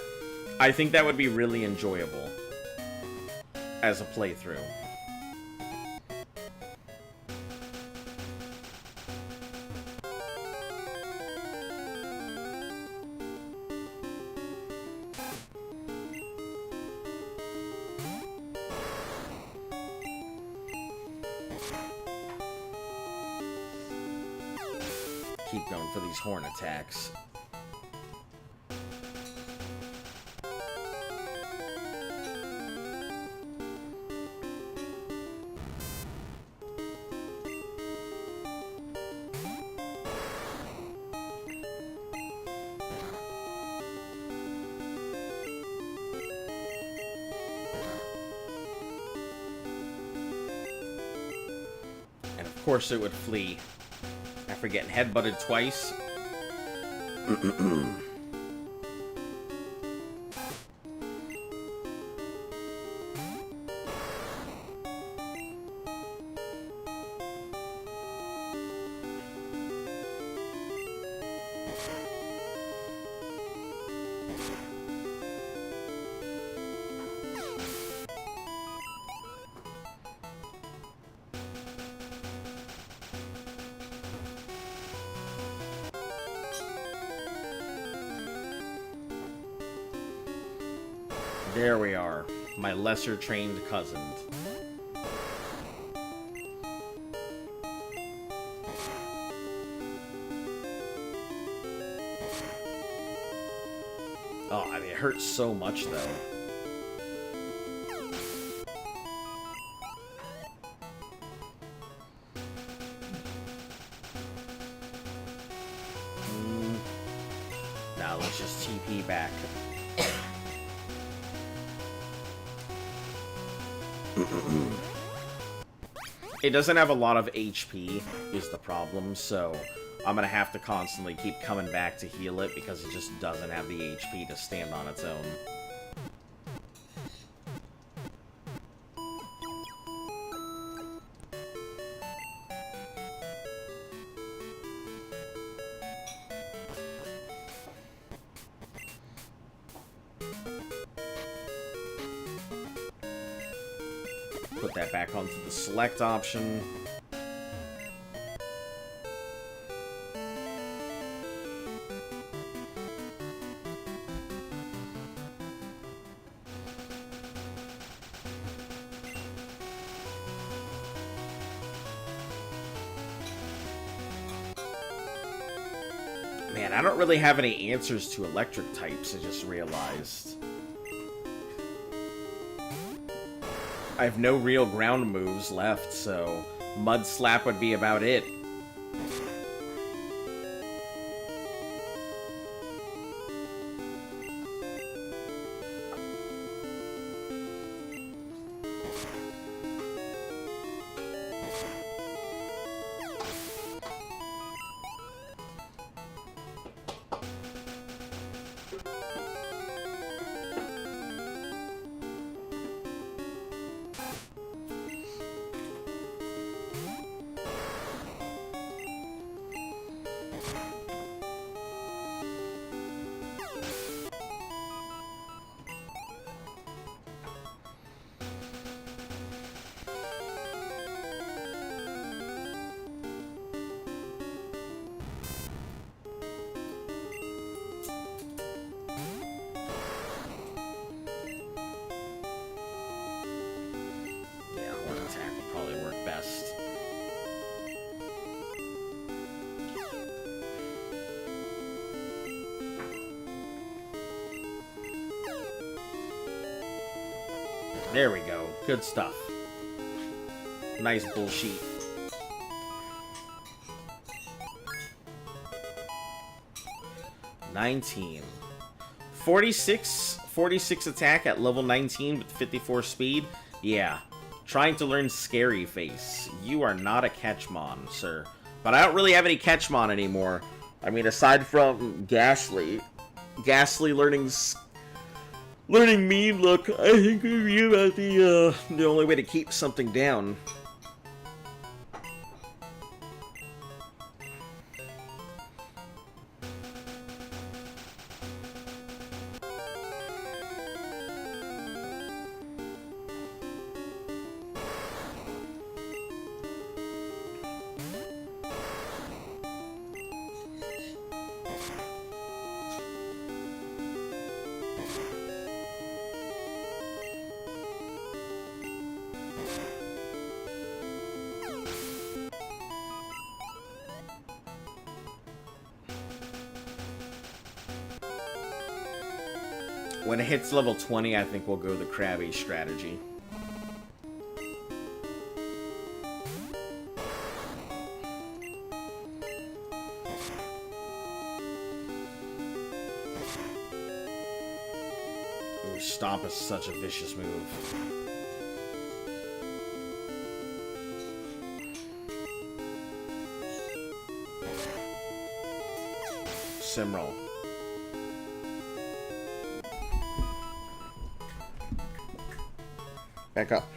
I think that would be really enjoyable as a playthrough. Keep going for these horn attacks. And of course it would flee. After getting headbutted twice. There we are, my lesser trained cousin. Oh, I mean, it hurts so much, though. Now let's just TP back. It doesn't have a lot of HP, is the problem, so I'm gonna have to constantly keep coming back to heal it because it just doesn't have the HP to stand on its own. Put that back onto the select option. Man, I don't really have any answers to electric types, I just realized. I have no real ground moves left, so Mud Slap would be about it. There we go. Good stuff. Nice bullshit. $19. 46 attack at level 19 with 54 speed. Yeah. Trying to learn Scary Face. You are not a Catchmon, sir. But I don't really have any Catchmon anymore. I mean, aside from Ghastly. Ghastly learning Mean Look, I think would be about the only way to keep something down. When it hits level 20, I think we'll go the Krabby strategy. Ooh, Stomp is such a vicious move. Simroll. Back up.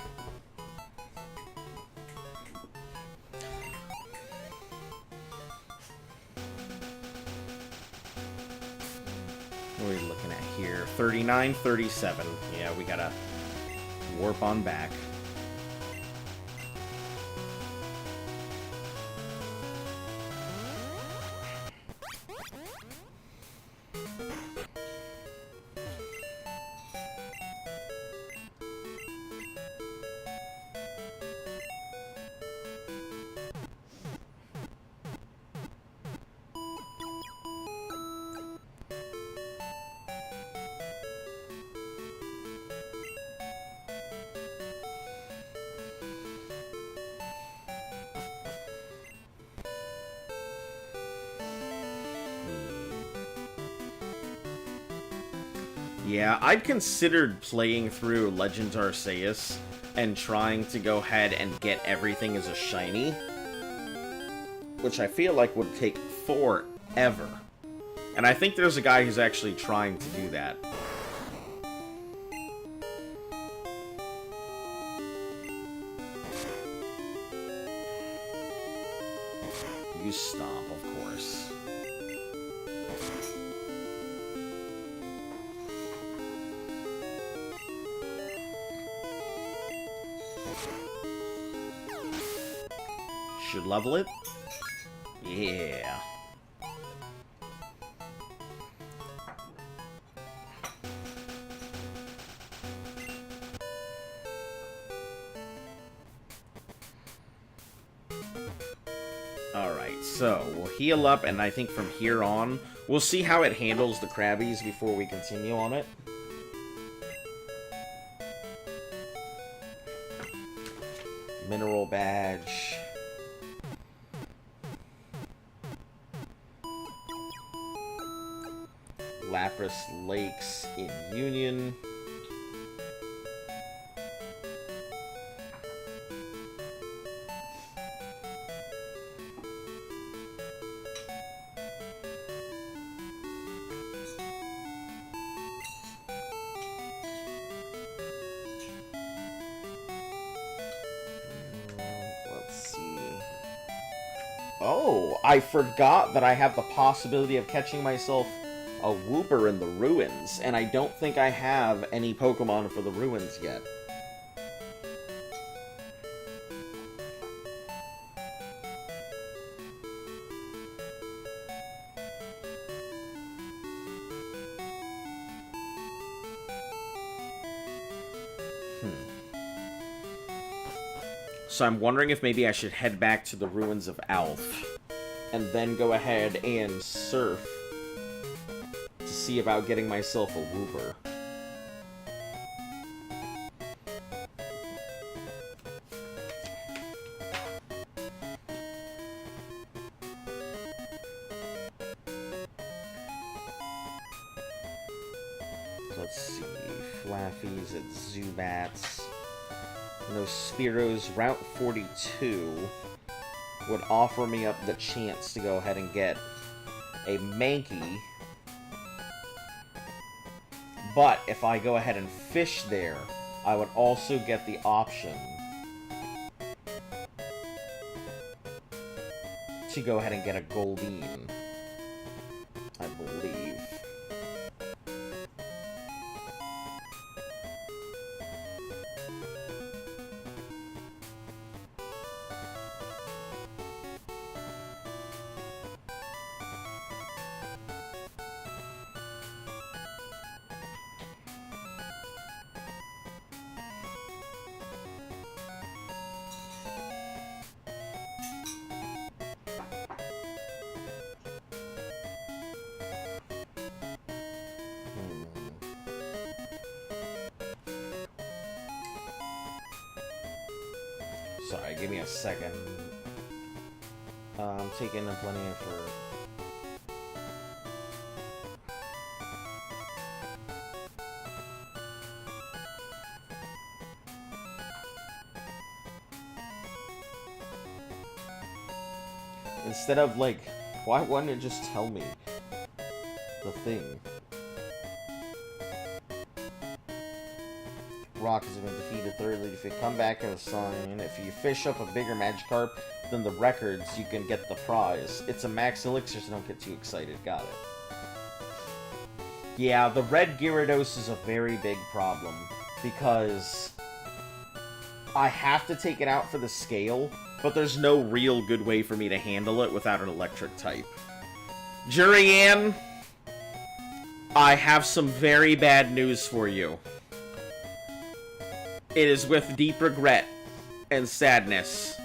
What are we looking at here? 39, 37. Yeah, we gotta warp on back. Yeah, I'd considered playing through Legends Arceus and trying to go ahead and get everything as a shiny, which I feel like would take forever. And I think there's a guy who's actually trying to do that. Use Stomp, of course. Should level it? Yeah. Alright, so we'll heal up, and I think from here on, we'll see how it handles the Krabbies before we continue on it. Mineral badge. Lapras Lakes in Union. Oh, I forgot that I have the possibility of catching myself a Wooper in the Ruins, and I don't think I have any Pokemon for the Ruins yet. So I'm wondering if maybe I should head back to the Ruins of Alph, and then go ahead and surf to see about getting myself a Wooper. Let's see, Flaffies at Zubats. No Spearows. Route 42 would offer me up the chance to go ahead and get a Mankey. But if I go ahead and fish there, I would also get the option to go ahead and get a Goldeen, I believe. Sorry, give me a second. I'm taking a plenty for... Instead of, like, why wouldn't it just tell me the thing? Rock has been defeated thoroughly. If you come back in a sign, if you fish up a bigger Magikarp than the records, you can get the prize. It's a max elixir, so don't get too excited. Got it. Yeah, the red Gyarados is a very big problem, because I have to take it out for the scale, but there's no real good way for me to handle it without an electric type. Jurian, I have some very bad news for you. It is with deep regret and sadness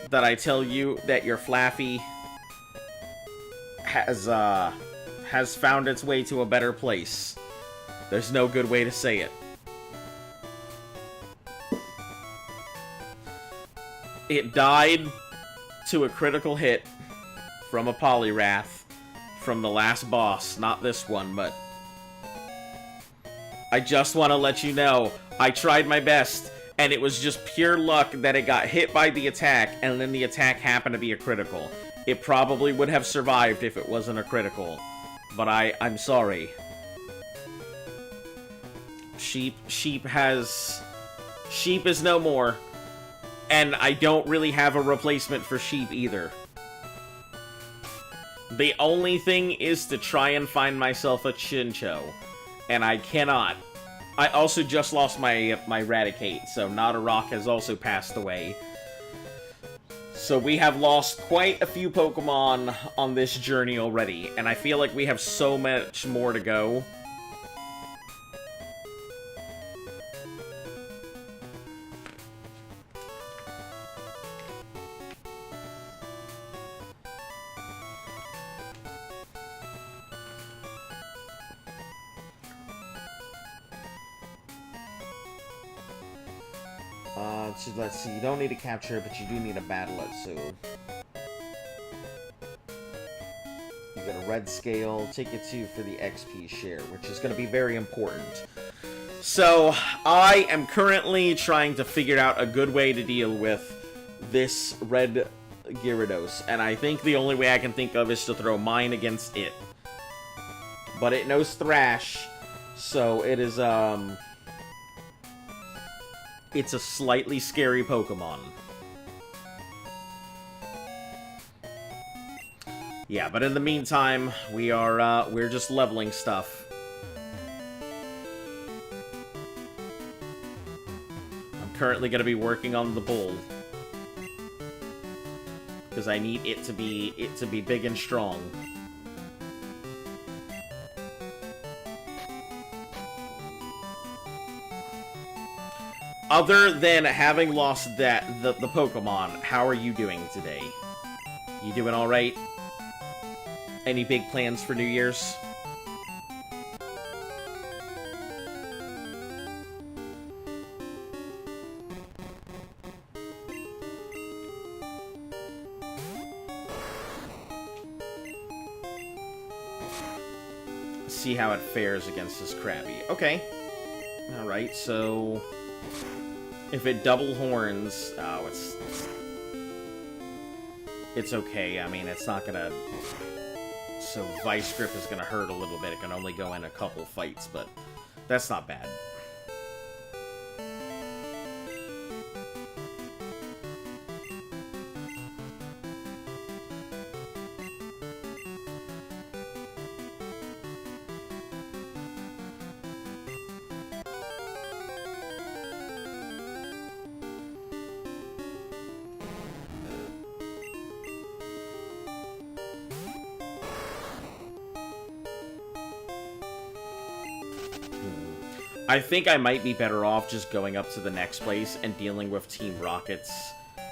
that I tell you that your Flaffy has found its way to a better place. There's no good way to say it. It died to a critical hit from a Poliwrath from the last boss. Not this one, but... I just want to let you know, I tried my best, and it was just pure luck that it got hit by the attack, and then the attack happened to be a critical. It probably would have survived if it wasn't a critical, but I'm sorry. Sheep is no more, and I don't really have a replacement for Sheep either. The only thing is to try and find myself a Chincho, and I cannot. I also just lost my Raticate, so Nodorock has also passed away. So we have lost quite a few Pokemon on this journey already, and I feel like we have so much more to go. So let's see, you don't need to capture it, but you do need to battle it, so... You get a red scale, take it to for the XP share, which is going to be very important. So, I am currently trying to figure out a good way to deal with this red Gyarados, and I think the only way I can think of is to throw mine against it. But it knows Thrash, so it is, it's a slightly scary Pokemon. Yeah, but in the meantime, we're just leveling stuff. I'm currently going to be working on the bull, because I need it to be big and strong. Other than having lost the Pokemon, how are you doing today? You doing alright? Any big plans for New Year's? See how it fares against this Krabby. Okay. Alright, so... If it double horns... Oh, it's okay. I mean, it's not gonna... So Vice Grip is gonna hurt a little bit. It can only go in a couple fights, but that's not bad. I think I might be better off just going up to the next place and dealing with Team Rocket's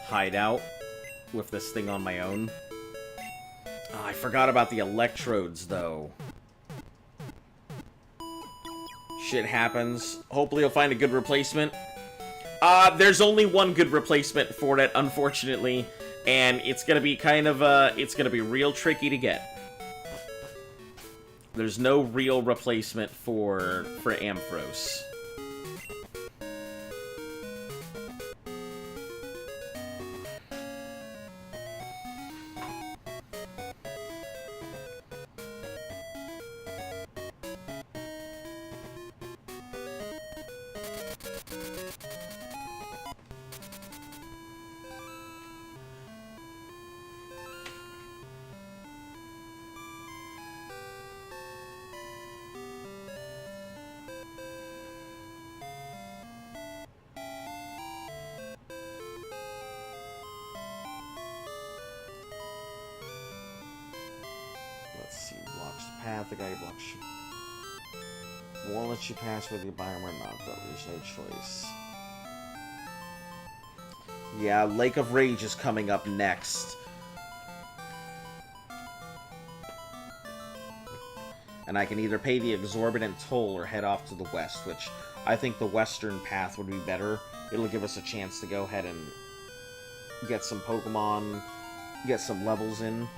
hideout with this thing on my own. Oh, I forgot about the electrodes, though. Shit happens. Hopefully I'll find a good replacement. There's only one good replacement for it, unfortunately, and it's gonna be kind of, it's gonna be real tricky to get. There's no real replacement for Ampharos. Path, the guy blocks you. Won't let you pass whether you buy him or not, though. There's no choice. Yeah, Lake of Rage is coming up next. And I can either pay the exorbitant toll or head off to the west, which I think the western path would be better. It'll give us a chance to go ahead and get some Pokemon, get some levels in.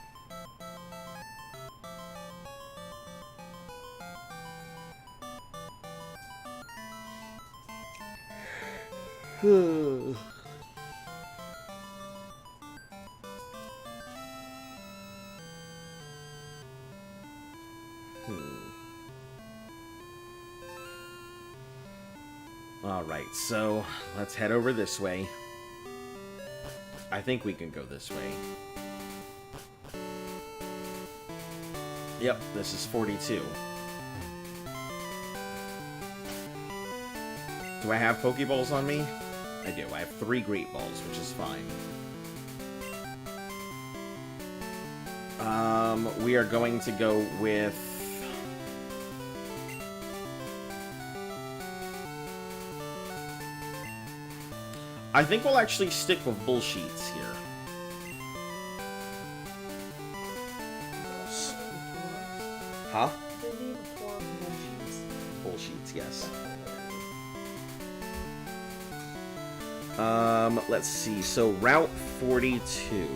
Alright, so let's head over this way. I think we can go this way. Yep, this is 42. Do I have Pokeballs on me? I do. I have 3 Great Balls, which is fine. We are going to go with... I think we'll actually stick with Bullsheets here. Huh? Bullsheets, yes. Let's see. So, Route 42.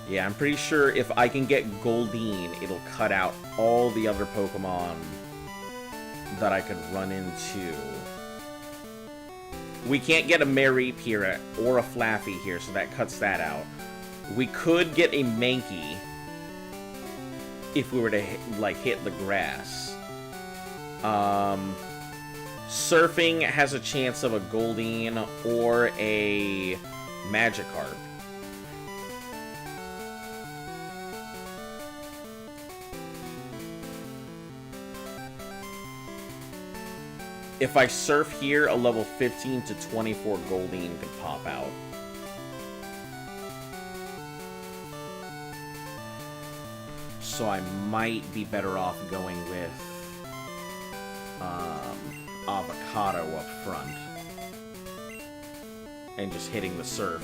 Yeah, I'm pretty sure if I can get Goldeen, it'll cut out all the other Pokemon that I could run into. We can't get a Mareep here or a Flaffy here, so that cuts that out. We could get a Mankey if we were to hit the grass. Surfing has a chance of a Goldeen or a Magikarp. If I surf here, a level 15 to 24 Goldeen could pop out. So I might be better off going with Avocado up front. And just hitting the surf.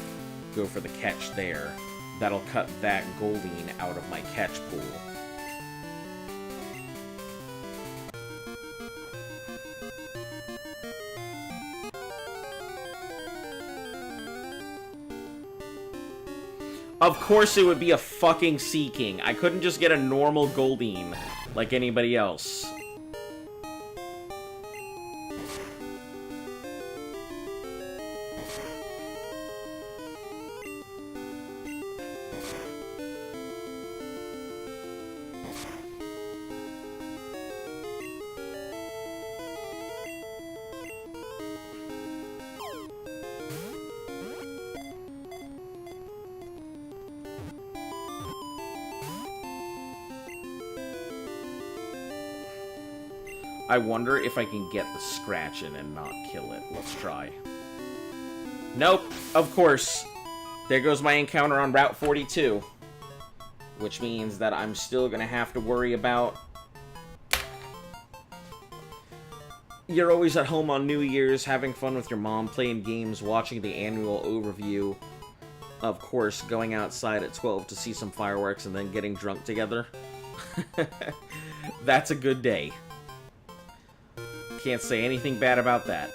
Go for the catch there. That'll cut that Goldeen out of my catch pool. Of course it would be a fucking Seaking. I couldn't just get a normal Goldeen like anybody else. I wonder if I can get the scratch in and not kill it. Let's try. Nope, of course. There goes my encounter on Route 42. Which means that I'm still gonna have to worry about... You're always at home on New Year's, having fun with your mom, playing games, watching the annual overview. Of course, going outside at 12 to see some fireworks and then getting drunk together. That's a good day. Can't say anything bad about that.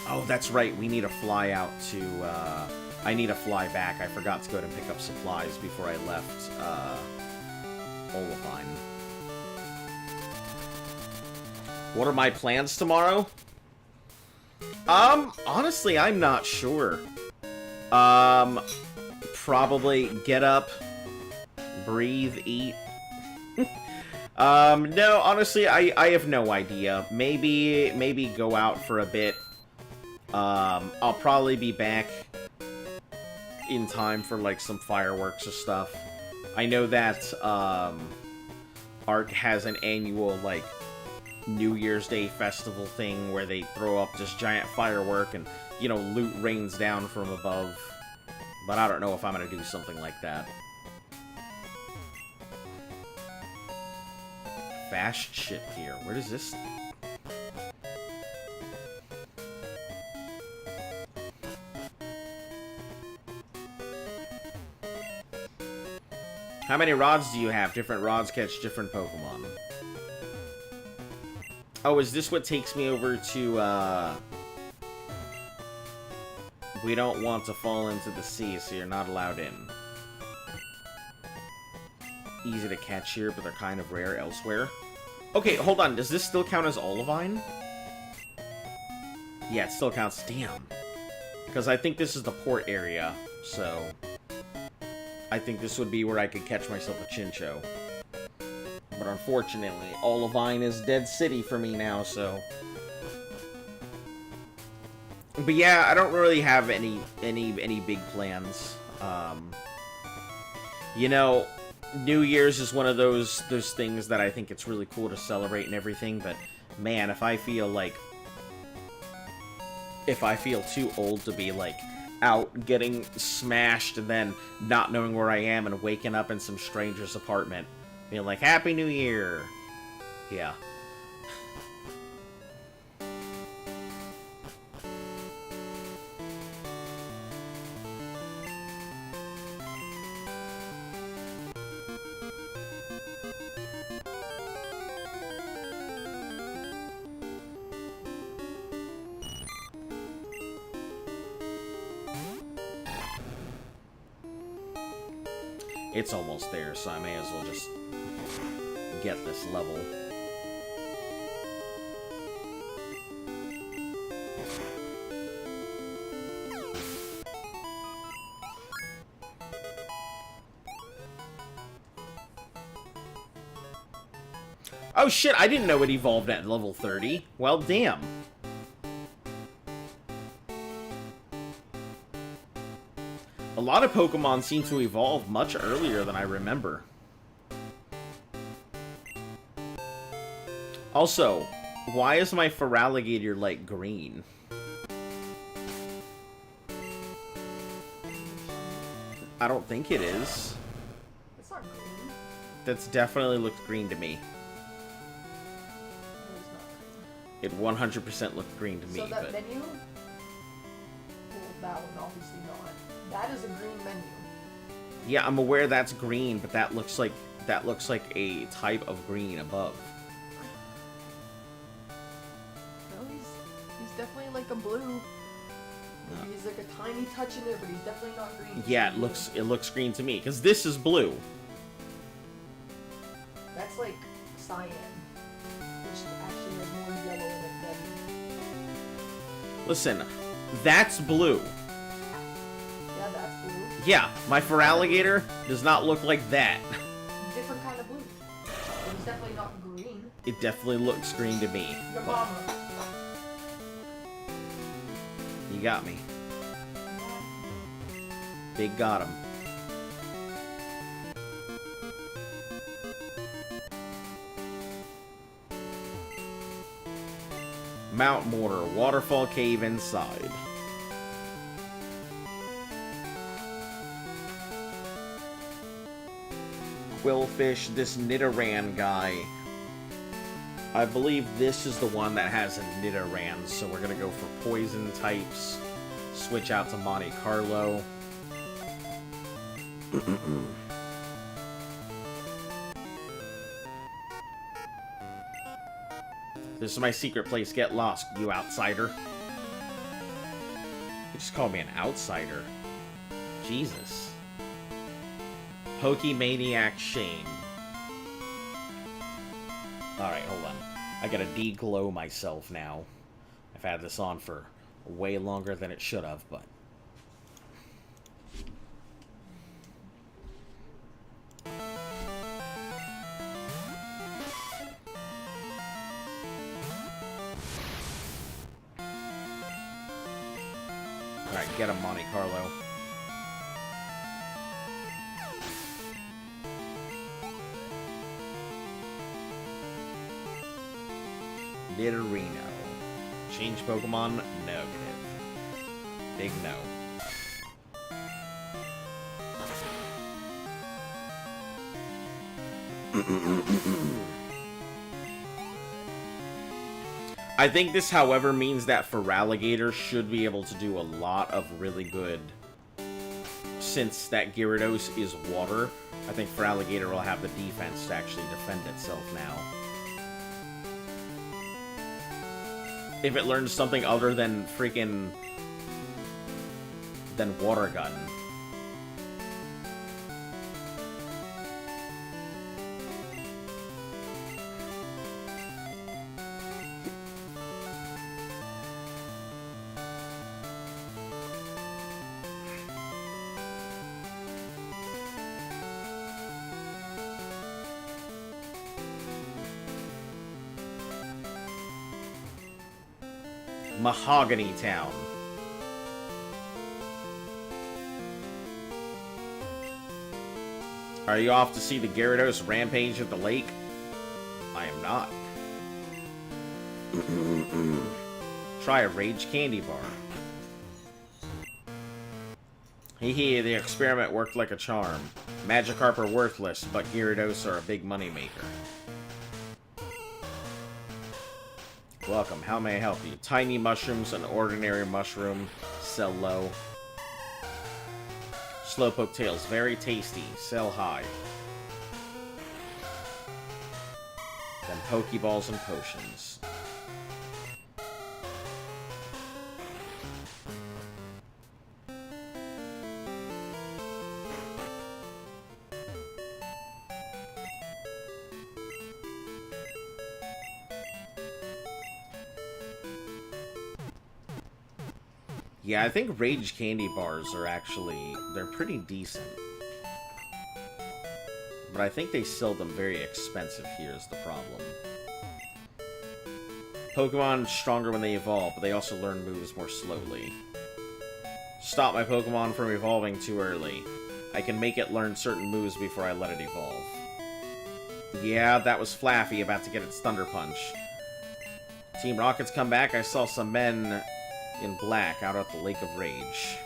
Oh, that's right. We need to fly out to, I need to fly back. I forgot to go and pick up supplies before I left, Olivine. What are my plans tomorrow? Honestly, I'm not sure. Probably get up, breathe, eat. No, honestly, I have no idea. Maybe go out for a bit. I'll probably be back in time for, like, some fireworks or stuff. I know that, Ark has an annual, like, New Year's Day festival thing where they throw up this giant firework and, you know, loot rains down from above. But I don't know if I'm gonna do something like that. Fast ship here. Where does this... How many rods do you have? Different rods catch different Pokemon. Oh, is this what takes me over to, we don't want to fall into the sea, so you're not allowed in. Easy to catch here, but they're kind of rare elsewhere. Okay, hold on. Does this still count as olivine? Yeah, it still counts. Damn. Because I think this is the port area, so... I think this would be where I could catch myself a chincho. But unfortunately, olivine is dead city for me now, so... But yeah, I don't really have any big plans. You know, New Year's is one of those things that I think it's really cool to celebrate and everything, but man, if I feel too old to be like out getting smashed and then not knowing where I am and waking up in some stranger's apartment, being like, Happy New Year. Yeah. It's almost there, so I may as well just get this level. Oh shit, I didn't know it evolved at level 30. Well, damn. A lot of Pokemon seem to evolve much earlier than I remember. Also, why is my Feraligatr, like, green? I don't think it is. It's not green. That's definitely looked green to me. No, it's not green. It 100% looked green to me, So that but... menu? Well, that one obviously not. That is a green menu. Yeah, I'm aware that's green, but that looks like a type of green above. No, he's definitely like a blue. No. He's like a tiny touch in there, but he's definitely not green. Yeah, it looks green to me, because this is blue. That's like cyan, which actually has more yellow in it than... Listen, that's blue. Yeah, that's blue. Yeah, my Feraligatr does not look like that. Different kind of blue. But it's definitely not green. It definitely looks green to me. Your mama. You got me. Big got him. Mount Mortar, waterfall cave inside. Quillfish, this Nidoran guy. I believe this is the one that has a Nidoran, so we're gonna go for poison types. Switch out to Monte Carlo. This is my secret place. Get lost, you outsider. You just called me an outsider. Jesus. Pokemaniac Shane. Alright, hold on. I gotta de-glow myself now. I've had this on for way longer than it should have, but... Alright, get him, Monte Carlo. Nidorino. Change Pokemon? Negative. Big no. I think this, however, means that Feraligatr should be able to do a lot of really good. Since that Gyarados is water, I think Feraligatr will have the defense to actually defend itself now. if it learns something other than freaking... than water gun. Mahogany Town. Are you off to see the Gyarados rampage at the lake? I am not. Try a Rage Candy Bar. Hehe, the experiment worked like a charm. Magikarp are worthless, but Gyarados are a big moneymaker. Welcome, how may I help you? Tiny mushrooms, an ordinary mushroom, sell low. Slowpoke tails, very tasty, sell high. Then Pokeballs and potions. Yeah, I think Rage Candy Bars are actually... they're pretty decent. But I think they sell them very expensive here is the problem. Pokemon stronger when they evolve, but they also learn moves more slowly. Stop my Pokemon from evolving too early. I can make it learn certain moves before I let it evolve. Yeah, that was Flaffy about to get its Thunder Punch. Team Rocket's come back. I saw some men... in black out at the Lake of Rage.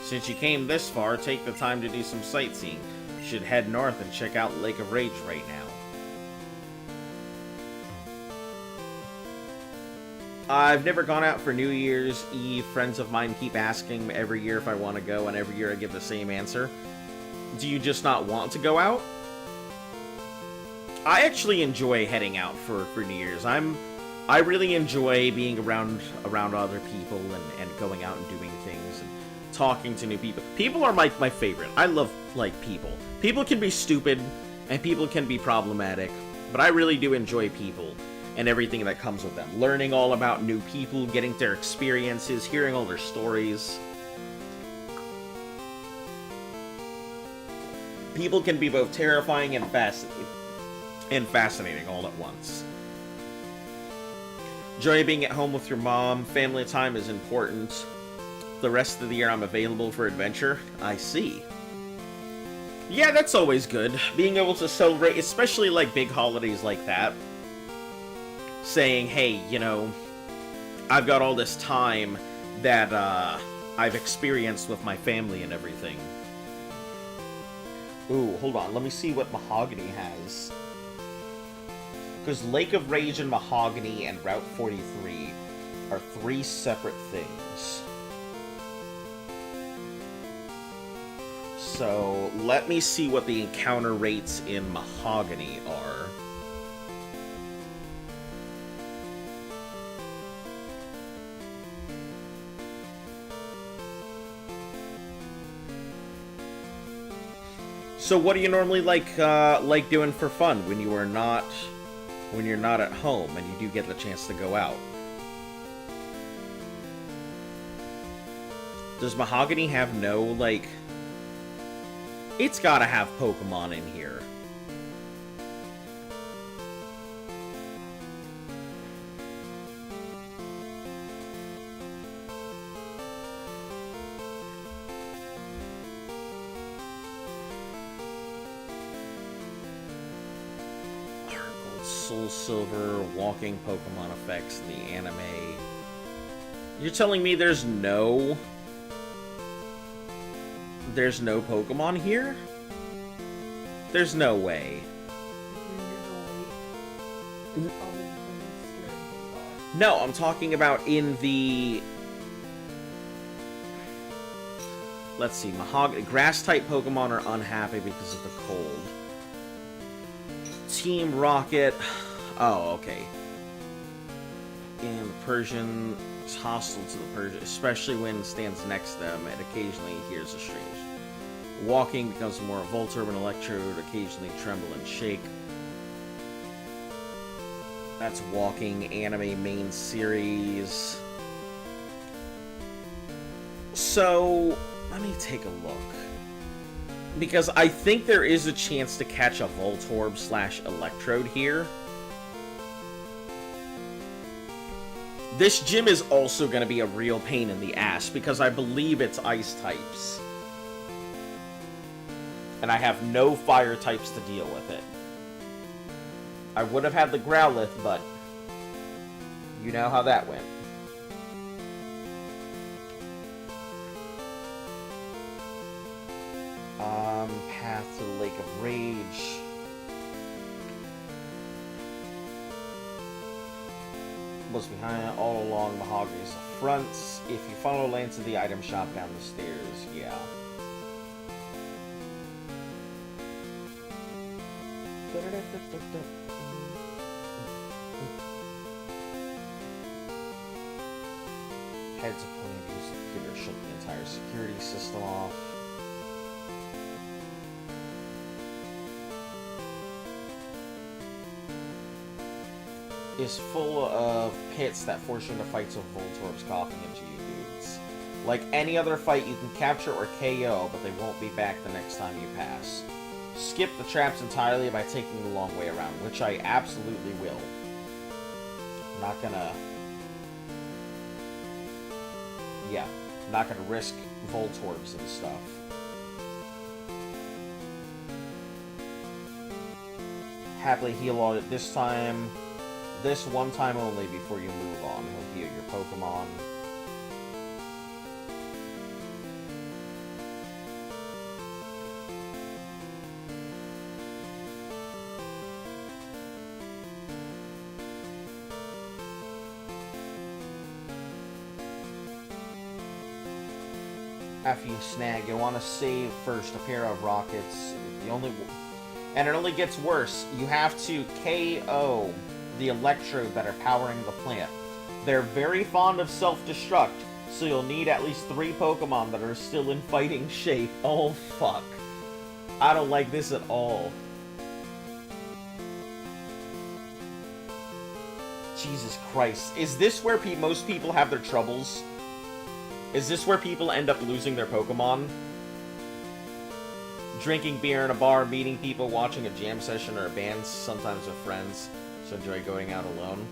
Since you came this far, take the time to do some sightseeing. You should head north and check out Lake of Rage right now. I've never gone out for New Year's Eve. Friends of mine keep asking every year if I want to go, and every year I give the same answer. Do you just not want to go out? I actually enjoy heading out for New Year's. I really enjoy being around other people and going out and doing things and talking to new people. People are my favorite. I love, like, people. People can be stupid and people can be problematic, but I really do enjoy people and everything that comes with them. Learning all about new people, getting their experiences, hearing all their stories. People can be both terrifying and fascinating all at once. Enjoy being at home with your mom. Family time is important. The rest of the year I'm available for adventure. I see. Yeah, that's always good. Being able to celebrate, especially like big holidays like that. Saying, hey, you know, I've got all this time that I've experienced with my family and everything. Ooh, hold on. Let me see what Mahogany has. Because Lake of Rage and Mahogany and Route 43 are 3 separate things. So, let me see what the encounter rates in Mahogany are. So what do you normally like doing for fun when you're not at home and you do get the chance to go out? Does Mahogany have no, like... It's gotta have Pokemon in here. Soul Silver, walking Pokemon effects, the anime. You're telling me there's no Pokemon here? There's no way. No, I'm talking about in the... Let's see, grass-type Pokemon are unhappy because of the cold. Team Rocket... Oh, okay. And the Persian is hostile to the Persian, especially when it stands next to them and occasionally hears a strange. Walking becomes more Voltorb and Electrode, occasionally tremble and shake. That's Walking, anime main series. So, let me take a look. Because I think there is a chance to catch a Voltorb/Electrode here. This gym is also going to be a real pain in the ass, because I believe it's ice types. And I have no fire types to deal with it. I would have had the Growlithe, but you know how that went. Path to the Lake of Rage. What's behind it? All along Mahogany's fronts. If you follow Lane to the item shop down the stairs, yeah. Heads of point of use the computer shut the entire security system off. Is full of pits that force you into fights with Voltorbs coughing into you dudes. Like any other fight, you can capture or KO, but they won't be back the next time you pass. Skip the traps entirely by taking the long way around, which I absolutely will. I'm not gonna... Yeah, I'm not gonna risk Voltorbs and stuff. Happily heal all it this time. This one time only before you move on. He'll heal your Pokemon. After you snag, you'll want to save first a pair of rockets. And it only gets worse. You have to KO the Electrode that are powering the plant. They're very fond of self-destruct, so you'll need at least 3 Pokemon that are still in fighting shape. Oh, fuck. I don't like this at all. Jesus Christ. Is this where most people have their troubles? Is this where people end up losing their Pokemon? Drinking beer in a bar, meeting people, watching a jam session or a band, sometimes with friends. So enjoy going out alone.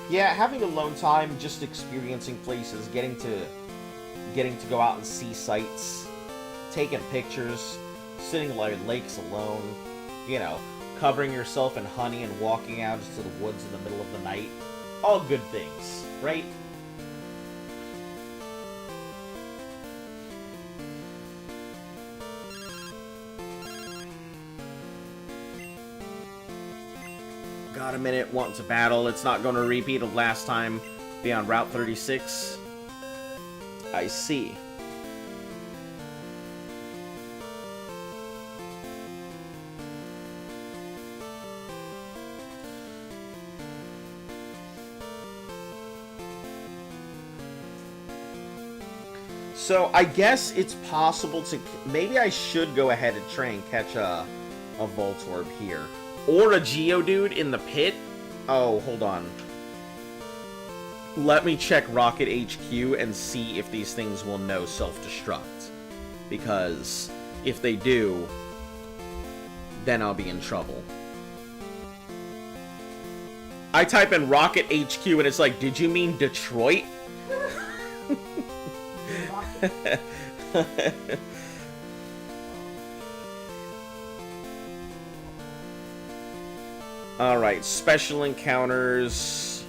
Yeah, having alone time, just experiencing places, getting to go out and see sights, taking pictures, sitting by lakes alone, you know, covering yourself in honey and walking out into the woods in the middle of the night. All good things, right? Got a minute, want to battle. It's not going to repeat of last time. Be on Route 36. I see. So I guess it's possible to... Maybe I should go ahead and try and catch a Voltorb here. Or a Geodude in the pit? Oh, hold on. Let me check Rocket HQ and see if these things will know self-destruct. Because if they do, then I'll be in trouble. I type in Rocket HQ and it's like, did you mean Detroit? Alright, special encounters.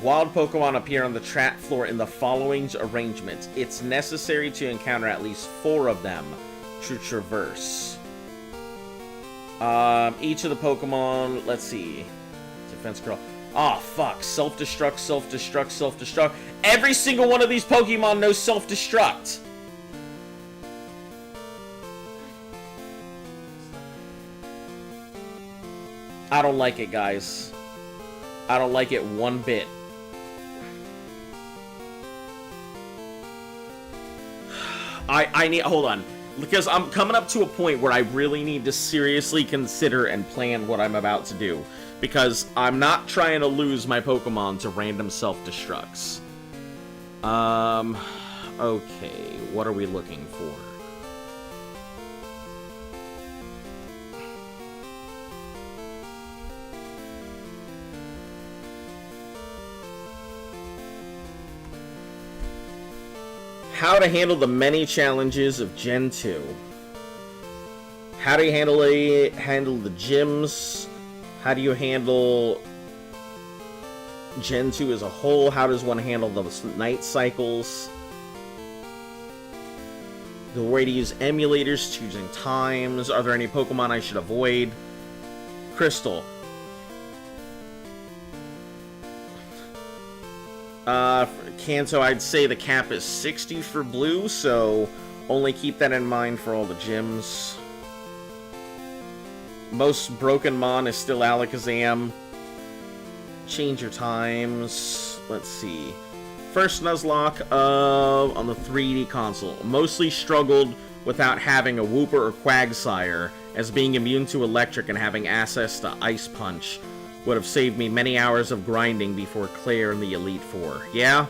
Wild Pokemon appear on the trap floor in the following arrangements. It's necessary to encounter at least 4 of them to traverse. Each of the Pokemon, let's see. Defense Curl. Oh, fuck. Self-destruct, self-destruct, self-destruct. Every single one of these Pokemon knows self-destruct. I don't like it, guys. I don't like it one bit. I need... Hold on. Because I'm coming up to a point where I really need to seriously consider and plan what I'm about to do. Because I'm not trying to lose my Pokemon to random self-destructs. Okay. What are we looking for? How to handle the many challenges of Gen 2. How do you handle the gyms? How do you handle Gen 2 as a whole? How does one handle the night cycles? The way to use emulators, choosing times. Are there any Pokemon I should avoid? Crystal. Kanto, I'd say the cap is 60 for blue, so only keep that in mind for all the gyms. Most broken Mon is still Alakazam. Change your times. Let's see. First Nuzlocke on the 3D console. Mostly struggled without having a Wooper or Quagsire, as being immune to electric and having access to Ice Punch would have saved me many hours of grinding before Claire in the Elite Four. Yeah?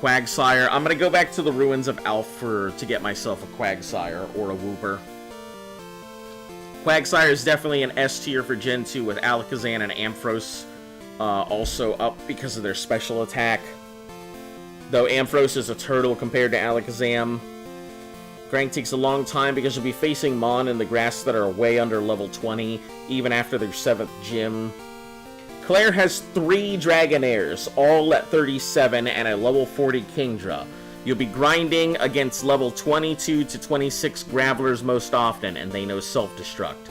Quagsire. I'm gonna go back to the ruins of Alph to get myself a Quagsire or a Wooper. Quagsire is definitely an S tier for Gen 2 with Alakazam and Ampharos also up because of their special attack. Though Ampharos is a turtle compared to Alakazam. Grind takes a long time because you'll be facing Mon in the grass that are way under level 20, even after their 7th gym. Claire has 3 Dragonairs, all at 37, and a level 40 Kingdra. You'll be grinding against level 22 to 26 Gravelers most often, and they know self-destruct.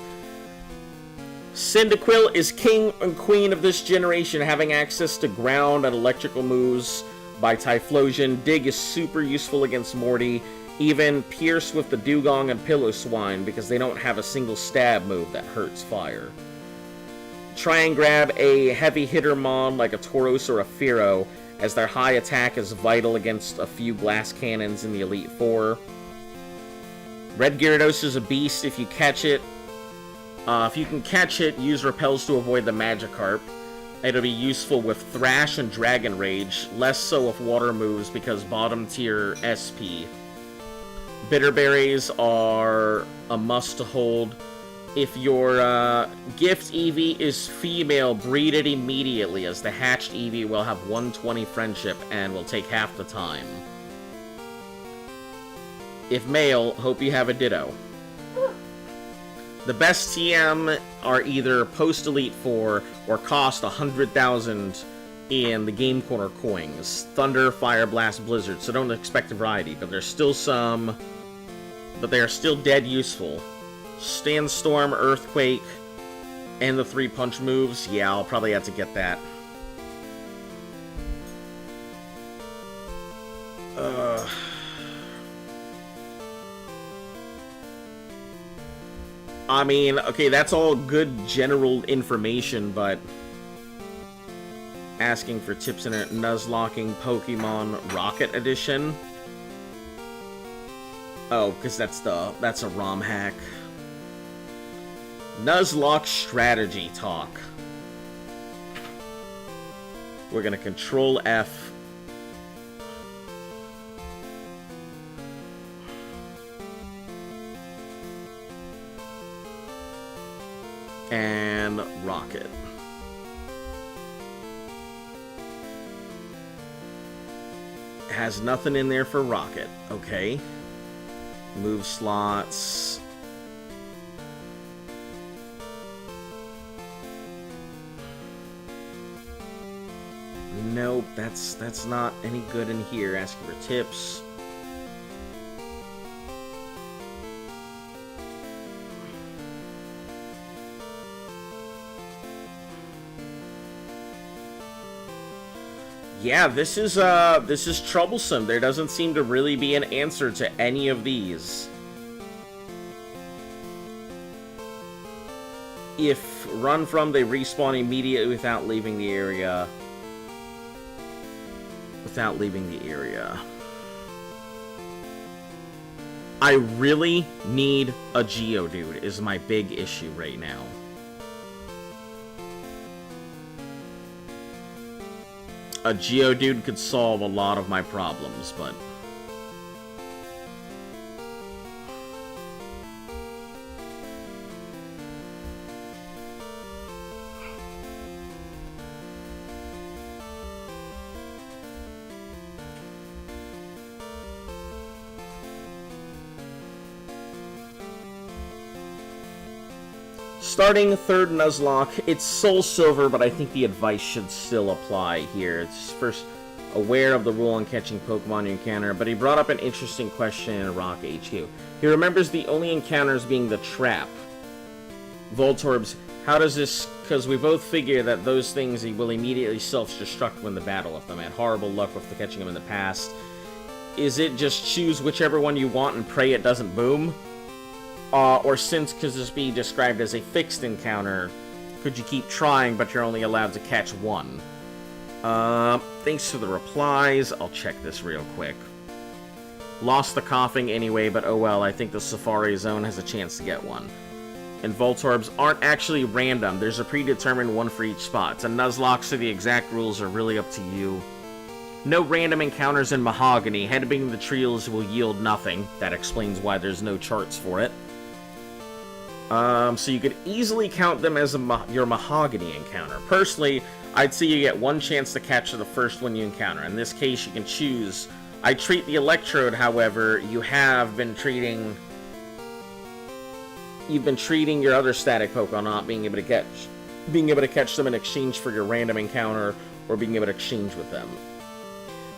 Cyndaquil is king and queen of this generation, having access to ground and electrical moves by Typhlosion. Dig is super useful against Morty. Even Pierce with the Dugong and Piloswine, because they don't have a single stab move that hurts fire. Try and grab a heavy hitter Mon like a Tauros or a Fearow, as their high attack is vital against a few glass cannons in the Elite Four. Red Gyarados is a beast if you catch it. If you can catch it, use Repels to avoid the Magikarp. It'll be useful with Thrash and Dragon Rage, less so with water moves because bottom tier SP. Bitter Berries are a must to hold. If your gift Eevee is female, breed it immediately, as the hatched Eevee will have 120 friendship and will take half the time. If male, hope you have a Ditto. The best TM are either post-Elite Four or cost 100,000 in the Game Corner coins. Thunder, Fire, Blast, Blizzard, so don't expect a variety, but there's still some... But they are still dead useful. Sandstorm, Earthquake, and the 3 punch moves. Yeah, I'll probably have to get that. I mean, okay, that's all good general information, but... Asking for tips in a Nuzlocking Pokemon Rocket Edition. Oh, because that's a ROM hack. Nuzlocke strategy talk. We're gonna Control F. And Rocket. Has nothing in there for Rocket. Okay. Move slots. Nope, that's not any good in here. Asking for tips. Yeah, this is troublesome. There doesn't seem to really be an answer to any of these. If run from, they respawn immediately without leaving the area. Without leaving the area. I really need a Geodude is my big issue right now. A Geodude could solve a lot of my problems, but... Starting third Nuzlocke, it's Soul Silver, but I think the advice should still apply here. It's first aware of the rule on catching Pokemon you encounter, but he brought up an interesting question in Rock HQ. He remembers the only encounters being the trap. Voltorbs, how does this... Because we both figure that those things he will immediately self-destruct when the battle if them. I had horrible luck with catching them in the past. Is it just choose whichever one you want and pray it doesn't boom? Or since could this be described as a fixed encounter, could you keep trying, but you're only allowed to catch one? Thanks for the replies. I'll check this real quick. Lost the coughing anyway, but oh well, I think the Safari Zone has a chance to get one. And Voltorbs aren't actually random. There's a predetermined one for each spot. It's a Nuzlocke, so the exact rules are really up to you. No random encounters in Mahogany. Headbanging the trios will yield nothing. That explains why there's no charts for it. So you could easily count them as your Mahogany encounter. Personally, I'd say you get one chance to catch the first one you encounter. In this case, you can choose. I treat the Electrode, however, you have been treating... You've been treating your other static Pokemon not being able to catch them in exchange for your random encounter, or being able to exchange with them.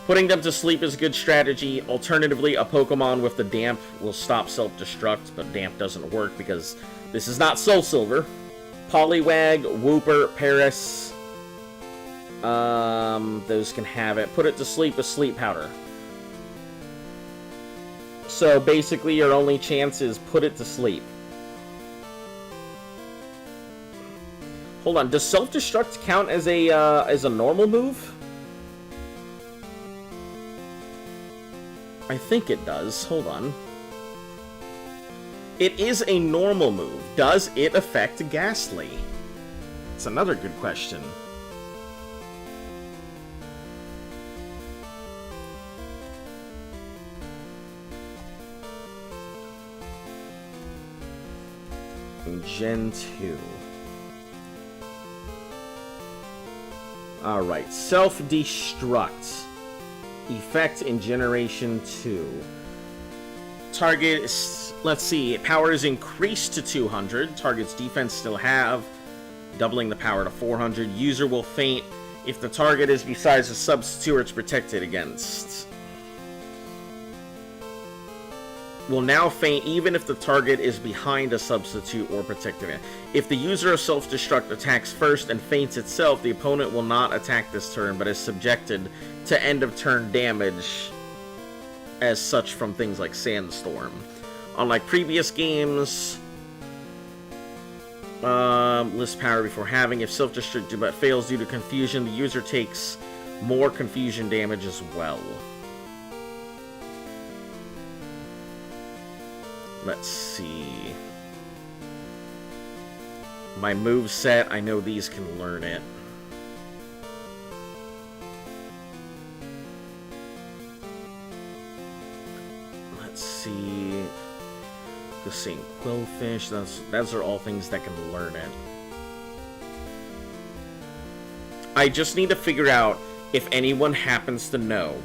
Putting them to sleep is a good strategy. Alternatively, a Pokemon with the Damp will stop self-destruct, but Damp doesn't work because this is not Soul Silver. Poliwag, Wooper, Paris. Those can have it. Put it to sleep with Sleep Powder. So basically your only chance is put it to sleep. Hold on, does self-destruct count as a normal move? I think it does. Hold on. It is a normal move. Does it affect Ghastly? It's another good question. Gen 2. Alright, self-destruct. Effect in Generation 2. Target, let's see, power is increased to 200. Target's defense still have, doubling the power to 400. User will faint if the target is besides a substitute or it's protected against. Will now faint even if the target is behind a substitute or protected. If the user of self-destruct attacks first and faints itself, the opponent will not attack this turn, but is subjected to end-of-turn damage as such from things like Sandstorm. Unlike previous games, list power before having. If self-destruct but fails due to confusion, the user takes more confusion damage as well. Let's see. My moveset, I know these can learn it. Let's see. The same Quillfish, those are all things that can learn it. I just need to figure out if anyone happens to know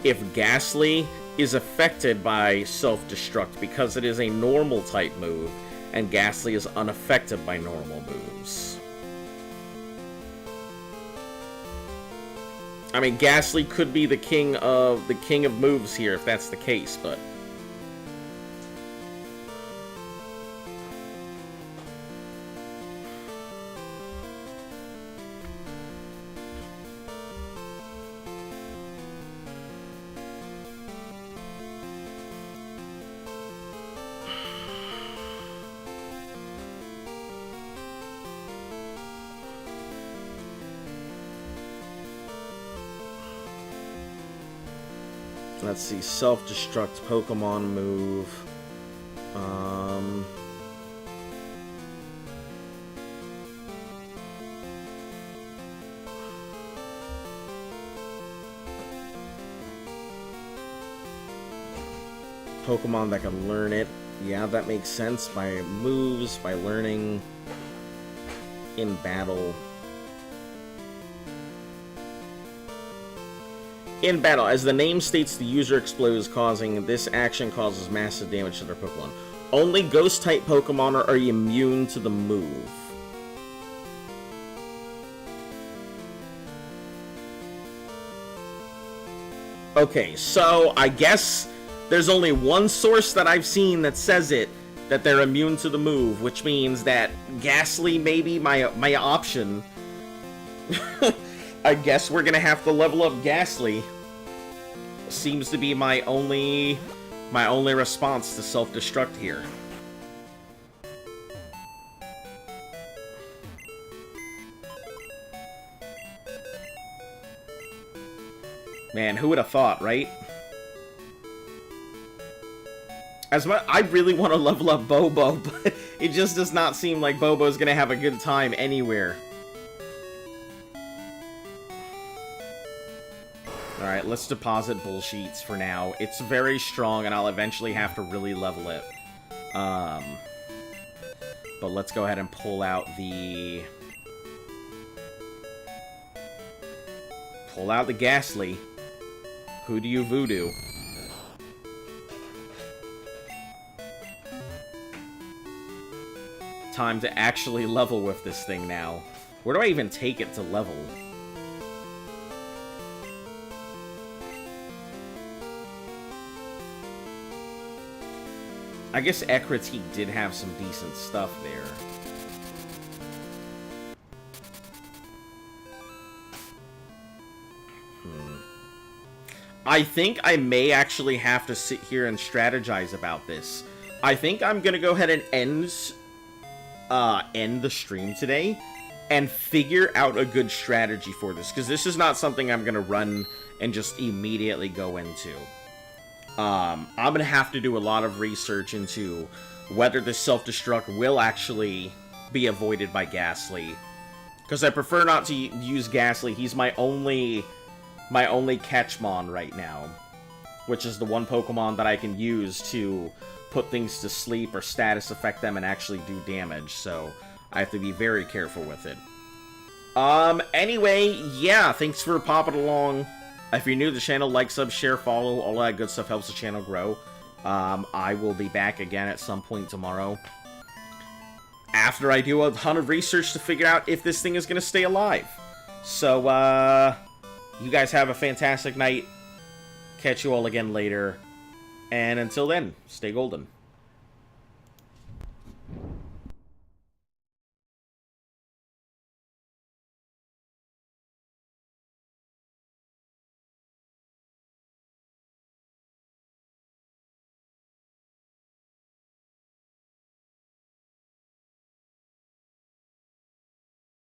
if Ghastly is affected by self-destruct because it is a normal type move and Ghastly is unaffected by normal moves. I mean, Ghastly could be the king of moves here if that's the case, but Let's see, self-destruct Pokemon move. Pokemon that can learn it. Yeah, that makes sense. By moves, by learning in battle. In battle, as the name states, the user explodes, causing this action causes massive damage to their Pokemon. Only Ghost-type Pokemon are immune to the move. Okay, so I guess there's only one source that I've seen that says it, that they're immune to the move, which means that Ghastly may be my option. I guess we're gonna have to level up Ghastly. Seems to be my only response to self-destruct here. Man, who would have thought, right? As much, I really want to level up Bobo, but it just does not seem like Bobo's gonna have a good time anywhere. Alright, let's deposit Bullsheets for now. It's very strong, and I'll eventually have to really level it. But let's go ahead and pull out the... Pull out the Ghastly. Who do you voodoo? Time to actually level with this thing now. Where do I even take it to level? I guess Ekritique did have some decent stuff there. I think I may actually have to sit here and strategize about this. I think I'm gonna go ahead and end the stream today and figure out a good strategy for this, because this is not something I'm gonna run and just immediately go into. I'm gonna have to do a lot of research into whether this self-destruct will actually be avoided by Ghastly, because I prefer not to use Ghastly. He's my only Catchmon right now, which is the one Pokemon that I can use to put things to sleep or status affect them and actually do damage, so I have to be very careful with it. Anyway, yeah, thanks for popping along. If you're new to the channel, like, sub, share, follow, all that good stuff helps the channel grow. I will be back again at some point tomorrow, after I do a ton of research to figure out if this thing is going to stay alive. So, you guys have a fantastic night. Catch you all again later. And until then, stay golden.